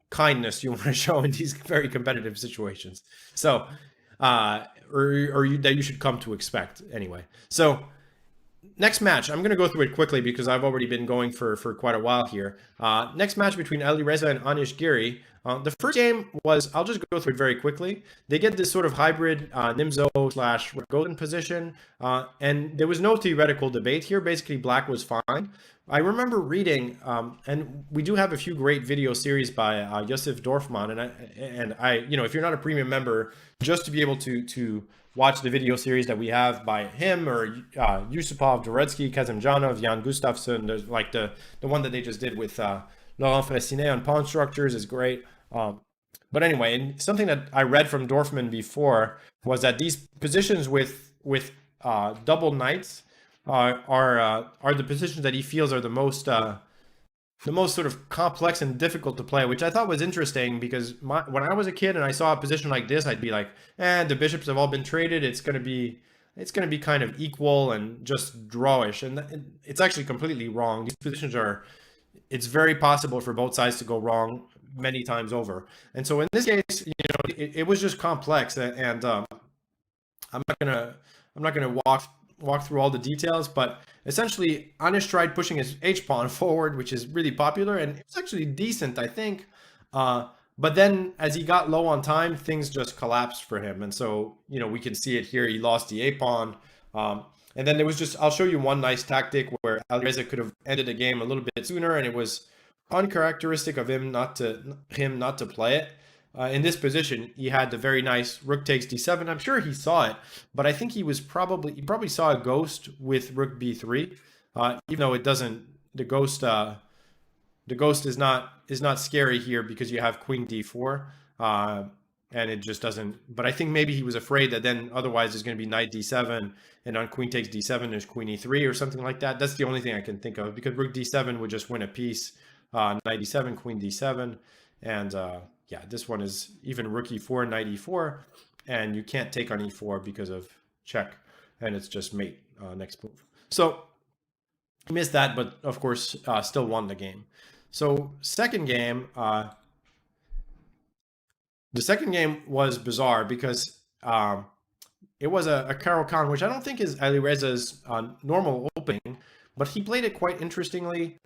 kindness you want to show in these very competitive situations. So, that you should come to expect anyway. So, next match, I'm going to go through it quickly because I've already been going for quite a while here. Next match between Alireza and Anish Giri. The first game was, I'll just go through it very quickly. They get this sort of hybrid Nimzo/Golden position, and there was no theoretical debate here. Basically, black was fine. I remember reading, and we do have a few great video series by Josef Dorfman, and I, if you're not a premium member, just to be able to watch the video series that we have by him, or Yusupov, Dvoretsky, Kazimjanov, Jan Gustafsson. There's like the one that they just did with Laurent Fressinet on pawn structures is great. But anyway, and something that I read from Dorfman before was that these positions with double knights are the positions that he feels are the most sort of complex and difficult to play, which I thought was interesting, because when I was a kid and I saw a position like this, I'd be like, the bishops have all been traded. It's gonna be kind of equal and just drawish, and it's actually completely wrong. These positions it's very possible for both sides to go wrong many times over. And so in this case, it was just complex, and I'm not gonna walk through all the details, but essentially Anish tried pushing his h-pawn forward, which is really popular, and it's actually decent, I think. But then as he got low on time, things just collapsed for him. And so, we can see it here. He lost the a-pawn. And then there was I'll show you one nice tactic where Alireza could have ended the game a little bit sooner, and it was uncharacteristic of him not to play it. in this position, he had the very nice rook takes d7. I'm sure he saw it, but I think he probably saw a ghost with rook b3, even though it doesn't. The ghost is not scary here because you have queen d4, and it just doesn't. But I think maybe he was afraid that then otherwise there's going to be knight d7, and on queen takes d7 there's queen e3 or something like that. That's the only thing I can think of, because rook d7 would just win a piece. Knight d7, queen d7, and yeah, this one is even rook e4, knight e4, and you can't take on e4 because of check, and it's just mate next move. So he missed that, but of course still won the game. So second game, the second game was bizarre because it was a Caro-Kann, which I don't think is Alireza's normal opening, but he played it quite interestingly.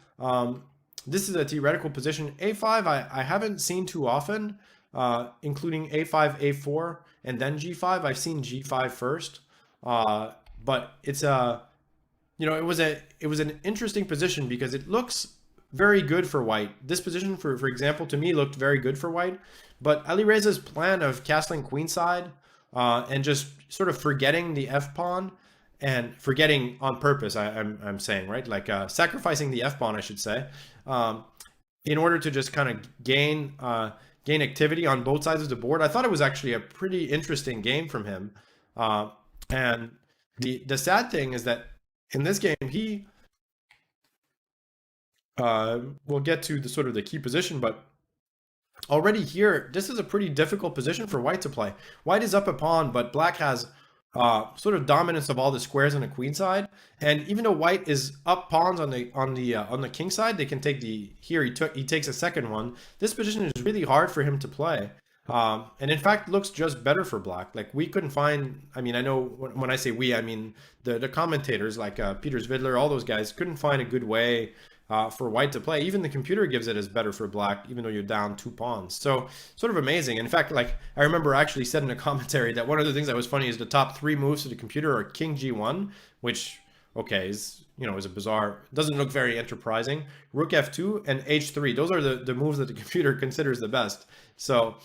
This is a theoretical position. A5 I haven't seen too often, including A5, A4, and then G5. I've seen G5 first, but it's it was an interesting position because it looks very good for white. This position, for example, to me looked very good for white, but Alireza's plan of castling queenside and just sort of forgetting the f pawn, and forgetting on purpose, I'm saying, right? Like sacrificing the f pawn, I should say, in order to just kind of gain activity on both sides of the board. I thought it was actually a pretty interesting game from him. And the sad thing is that in this game, he we'll get to the sort of the key position, but already here, this is a pretty difficult position for white to play. White is up a pawn, but black has sort of dominance of all the squares on the queen side, and even though white is up pawns on the king side, they can take the here. He takes a second one. This position is really hard for him to play, and in fact looks just better for black. Like we couldn't find. I mean, I know when I say we, I mean the commentators like Peter Zvidler, all those guys couldn't find a good way for white to play. Even the computer gives it as better for black, even though you're down 2 pawns. So sort of amazing. In fact, like I remember actually said in a commentary that one of the things that was funny is the top 3 moves to the computer are King G1, which is is a bizarre, doesn't look very enterprising. Rook F2 and H3. Those are the moves that the computer considers the best. So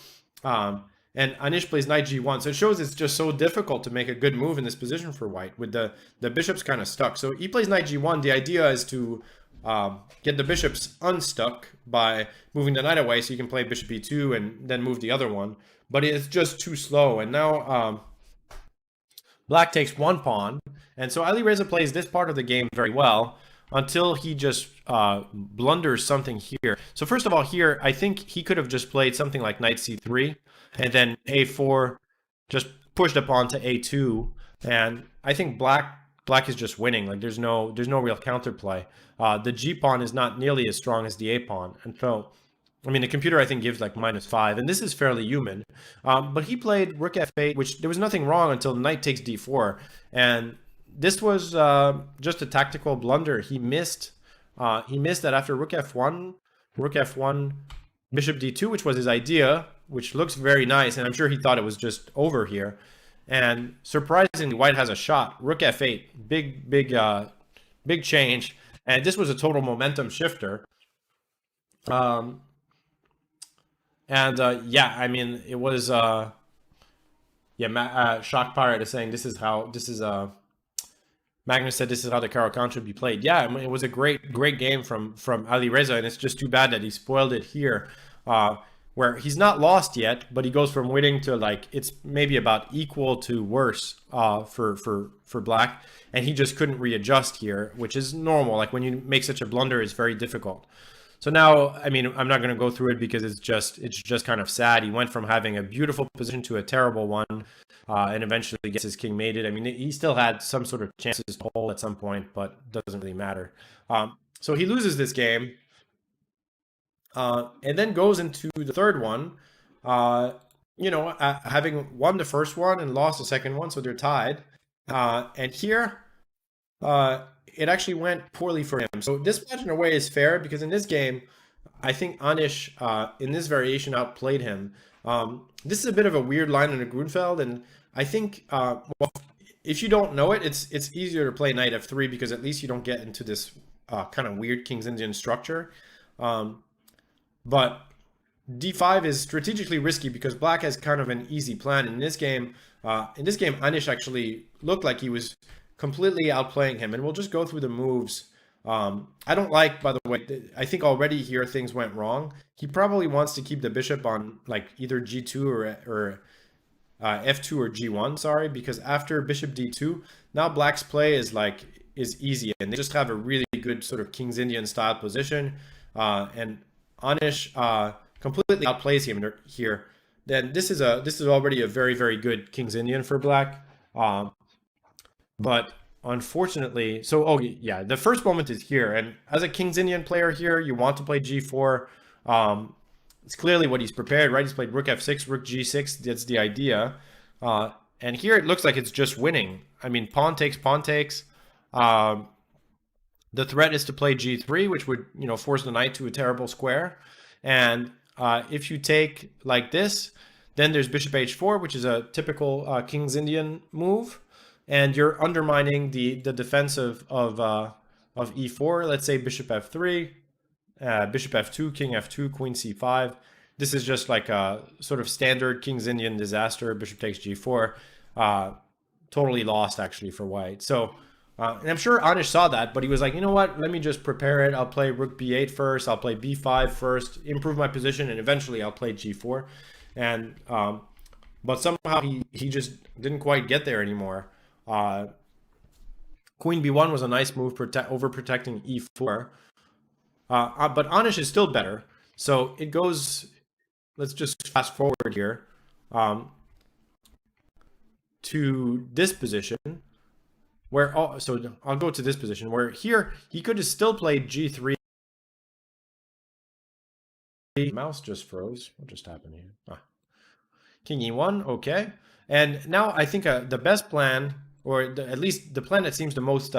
and Anish plays knight G1. So it shows it's just so difficult to make a good move in this position for white with the bishops kind of stuck. So he plays knight G1. The idea is to get the bishops unstuck by moving the knight away, so you can play bishop e2 and then move the other one. But it's just too slow, and now black takes 1 pawn, and so Alireza plays this part of the game very well until he just blunders something here. So first of all, here I think he could have just played something like knight c3 and then a4, just pushed a pawn to a2, and I think black is just winning. Like there's no real counterplay. The G pawn is not nearly as strong as the A pawn, and so I mean the computer I think gives like -5, and this is fairly human. But he played rook f8, which there was nothing wrong until knight takes d4, and this was just a tactical blunder. He missed that after rook f1, bishop d2, which was his idea, which looks very nice, and I'm sure he thought it was just over here. And surprisingly, white has a shot. Rook f8, big change, and this was a total momentum shifter. Yeah, I mean it was Shock Pirate is saying Magnus said this is how the Caro-Kann should be played. Yeah, I mean, it was a great game from Alireza, and it's just too bad that he spoiled it here. Where he's not lost yet, but he goes from winning to like it's maybe about equal to worse for black, and he just couldn't readjust here, which is normal. Like when you make such a blunder, it's very difficult. So now, I mean, I'm not going to go through it because it's just kind of sad. He went from having a beautiful position to a terrible one, and eventually gets his king mated. I mean, he still had some sort of chances to hold at some point, but doesn't really matter. So he loses this game. And then goes into the third one, having won the first one and lost the second one, so they're tied. And here, it actually went poorly for him. So this match in a way is fair because in this game, I think Anish, in this variation, outplayed him. This is a bit of a weird line in a Grunfeld, and I think, if you don't know it, it's easier to play knight f3 because at least you don't get into this kind of weird King's Indian structure. But d5 is strategically risky because black has kind of an easy plan. In this game, Anish actually looked like he was completely outplaying him. And we'll just go through the moves. I don't like, by the way, I think already here things went wrong. He probably wants to keep the bishop on like either g2 or f2 or g1, sorry, because after bishop d2, now black's play is easy, and they just have a really good sort of King's Indian style position, and Anish completely outplays him here. Then this is already a very, very good King's Indian for black, but unfortunately, so oh yeah, the first moment is here, and as a King's Indian player here, you want to play g4. It's clearly what he's prepared, right? He's played rook f6, rook g6. That's the idea. And here it looks like it's just winning. I mean, pawn takes, pawn takes. The threat is to play g3, which would, force the knight to a terrible square. And if you take like this, then there's bishop h4, which is a typical King's Indian move. And you're undermining the defense of e4. Let's say bishop f3. Bishop f2, king f2, queen c5. This is just like a sort of standard King's Indian disaster. Bishop takes g4. Totally lost, actually, for white. So, and I'm sure Anish saw that, but he was like, you know what? Let me just prepare it. I'll play rook b8 first. I'll play b5 first, improve my position, and eventually I'll play g4. And but somehow he just didn't quite get there anymore. Queen b1 was a nice move, overprotecting e4. But Anish is still better. So it goes, let's just fast forward here to this position where, so I'll go to this position where here he could have still played g3. Mouse just froze. What just happened here? King e1, okay. And now I think the best plan, or at least the plan that seems the most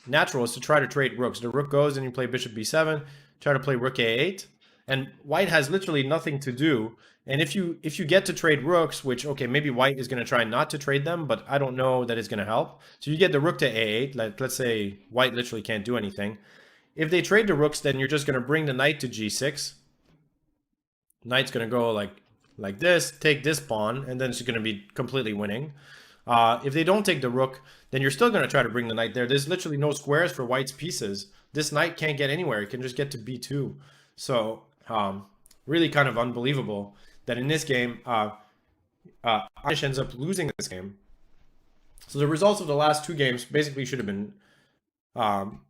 natural, is to try to trade rooks. The rook goes and you play bishop b7, try to play rook a8, and white has literally nothing to do. And if you get to trade rooks, which, okay, maybe white is going to try not to trade them, but I don't know that it's going to help. So you get the rook to a8. Let's say white literally can't do anything. If they trade the rooks, then you're just going to bring the knight to g6. Knight's going to go like this, take this pawn, and then it's going to be completely winning. If they don't take the rook, then you're still going to try to bring the knight there. There's literally no squares for white's pieces. This knight can't get anywhere. It can just get to b2. So really kind of unbelievable that in this game, Anish ends up losing this game. So the results of the last two games basically should have been, are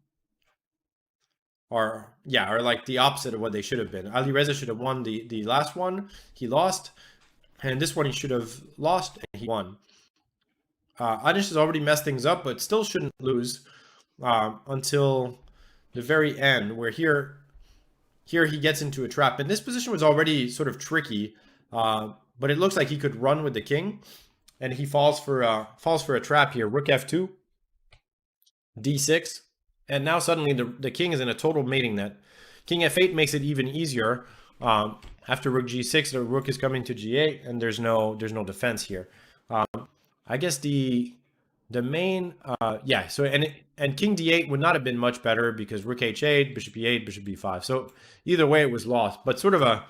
like the opposite of what they should have been. Ali Reza should have won the last one. He lost. And this one he should have lost, and he won. Anish has already messed things up, but still shouldn't lose until the very end, where here he gets into a trap. And this position was already sort of tricky, but it looks like he could run with the king, and he falls for a trap here. Rook f2, d6, and now suddenly the king is in a total mating net. King f8 makes it even easier. After rook g6, the rook is coming to g8, and there's no defense here. I guess the main so and king d8 would not have been much better because rook h8, bishop e8, bishop b5. So either way it was lost, but sort of a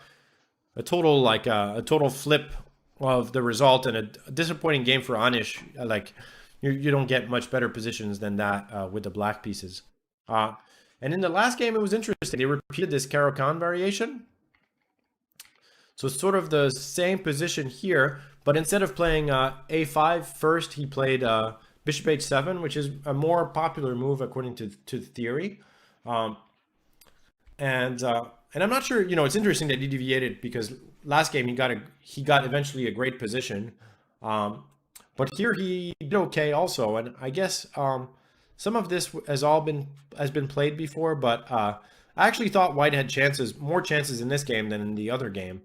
total a total flip of the result, and a disappointing game for Anish. Like you don't get much better positions than that with the black pieces. And in the last game it was interesting. They repeated this Caro-Kann variation. So it's sort of the same position here, but instead of playing a5 first, he played bishop h7, which is a more popular move according to theory. And I'm not sure. It's interesting that he deviated because last game he got eventually a great position, but here he did okay also. And I guess some of this has been played before, but I actually thought white had more chances in this game than in the other game.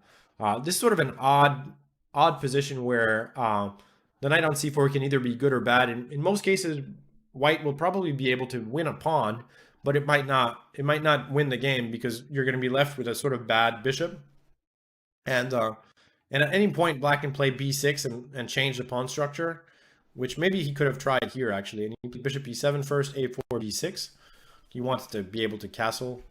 This is sort of an odd position where the knight on c4 can either be good or bad. In most cases, white will probably be able to win a pawn, but it might not win the game because you're going to be left with a sort of bad bishop. And at any point, black can play b6 and change the pawn structure, which maybe he could have tried here actually. And he played bishop e7 first, a4, d6. He wants to be able to castle.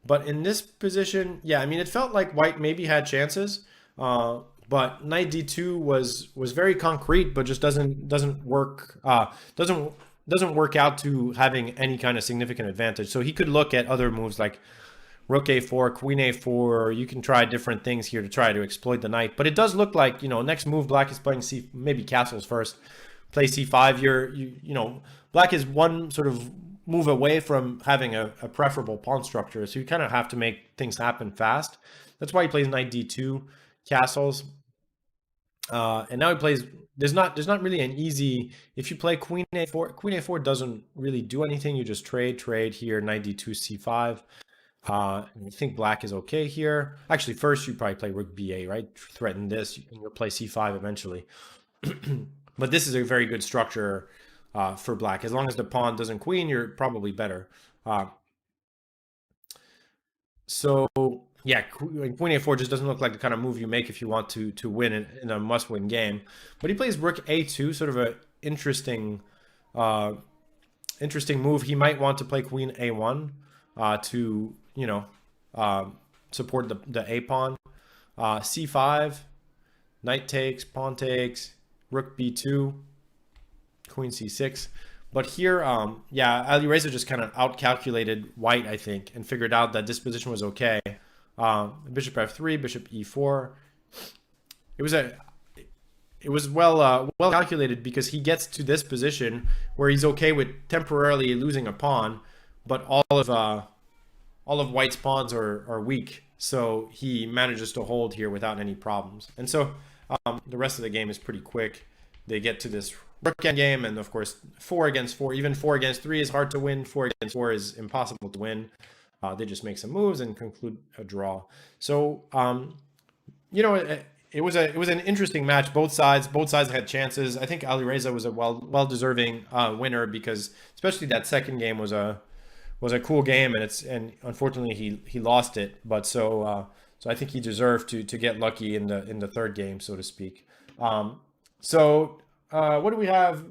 But in this position, yeah, I mean, it felt like white maybe had chances, uh, but knight d2 was very concrete, but just doesn't work doesn't work out to having any kind of significant advantage. So he could look at other moves like rook a4, queen a4. You can try different things here to try to exploit the knight. But it does look like, next move black is playing maybe castles first. Play c5. Black is one sort of move away from having a preferable pawn structure. So you kind of have to make things happen fast. That's why he plays knight d2 castles. And now he plays. There's not really an easy. If you play queen a4 doesn't really do anything. You just trade here, knight d2 c5. I think black is okay here. Actually, first you probably play rook ba, right? Threaten this, and you'll play c5 eventually. But this is a very good structure for black. As long as the pawn doesn't queen, you're probably better. So yeah, queen a4 just doesn't look like the kind of move you make if you want to win in a must-win game. But he plays rook a2, sort of an interesting move. He might want to play queen a1 to support the a pawn. c5, knight takes, pawn takes, rook b2, queen c6. But here, Alireza just kind of outcalculated white, I think, and figured out that this position was okay. Bishop f3, bishop e4. It was well calculated because he gets to this position where he's okay with temporarily losing a pawn, but all of white's pawns are weak, so he manages to hold here without any problems. And so the rest of the game is pretty quick. They get to this rook endgame, and of course 4 against 4, even 4 against 3 is hard to win. 4 against 4 is impossible to win. They just make some moves and conclude a draw. So it was an interesting match. Both sides had chances. I think Alireza was a well deserving winner, because especially that second game was a cool game, and unfortunately he lost it. But so I think he deserved to get lucky in the third game, so to speak. What do we have?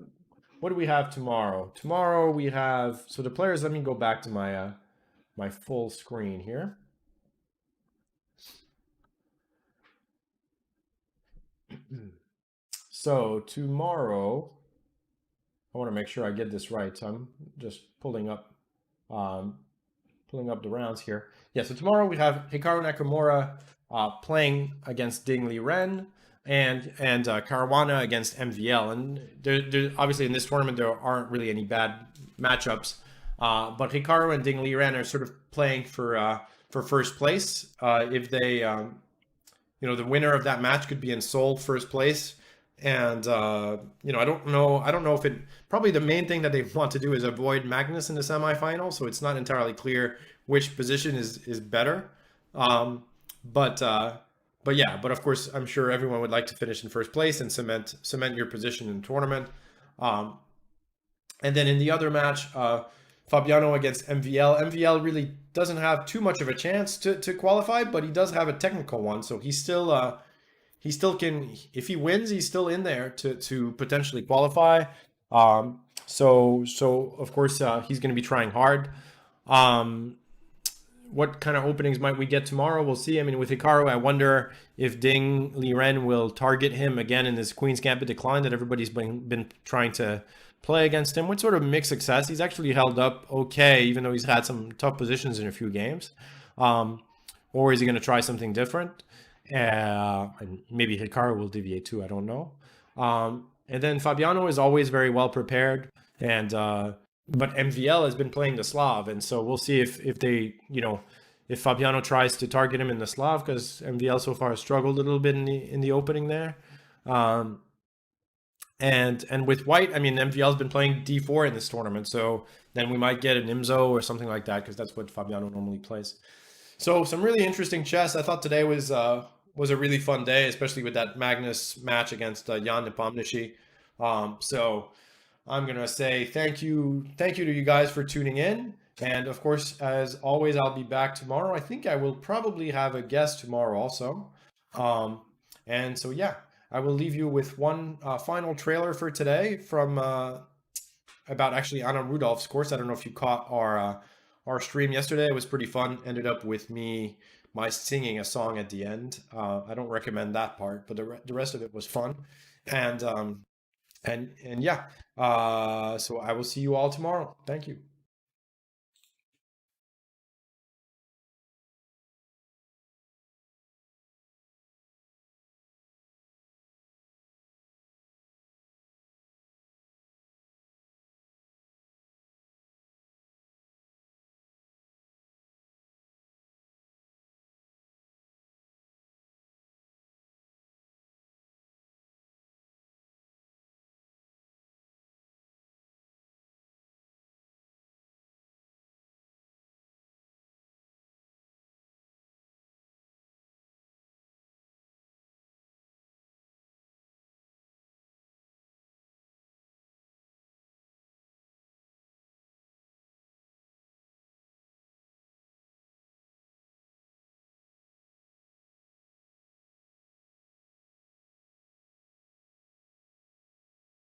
What do we have tomorrow? Tomorrow we have, so the players. Let me go back to my full screen here. So tomorrow, I want to make sure I get this right. So I'm just pulling up the rounds here. Yeah, so tomorrow we have Hikaru Nakamura playing against Ding Liren and Caruana against MVL. And there obviously in this tournament there aren't really any bad matchups, but Hikaru and Ding Liren are sort of playing for first place. If they, the winner of that match could be in Seoul first place. And I don't know if it, probably the main thing that they want to do is avoid Magnus in the semifinal, so it's not entirely clear which position is better. But of course I'm sure everyone would like to finish in first place and cement your position in the tournament. And then in the other match, Fabiano against MVL. MVL really doesn't have too much of a chance to qualify, but he does have a technical one, so he still can, if he wins, he's still in there to potentially qualify. So of course he's going to be trying hard. What kind of openings might we get tomorrow? We'll see. I mean, with Hikaru, I wonder if Ding Liren will target him again in this Queen's Gambit decline that everybody's been trying to play against him with sort of mixed success. He's actually held up okay, even though he's had some tough positions in a few games. Or is he going to try something different? And maybe Hikaru will deviate too, I don't know. And then Fabiano is always very well prepared, and but MVL has been playing the Slav, and so we'll see if they, if Fabiano tries to target him in the Slav, because MVL so far has struggled a little bit in the opening there. And with white, I mean, MVL has been playing D4 in this tournament, so then we might get an IMZO or something like that, because that's what Fabiano normally plays. So some really interesting chess. I thought today was a really fun day, especially with that Magnus match against Jan Nepomniachtchi. So I'm going to say thank you to you guys for tuning in. And of course, as always, I'll be back tomorrow. I think I will probably have a guest tomorrow also. And so, yeah, I will leave you with one final trailer for today from about actually Anna Rudolph's course. I don't know if you caught our stream yesterday. It was pretty fun. Ended up with my singing a song at the end. I don't recommend that part, but the rest of it was fun. And yeah. So I will see you all tomorrow. Thank you.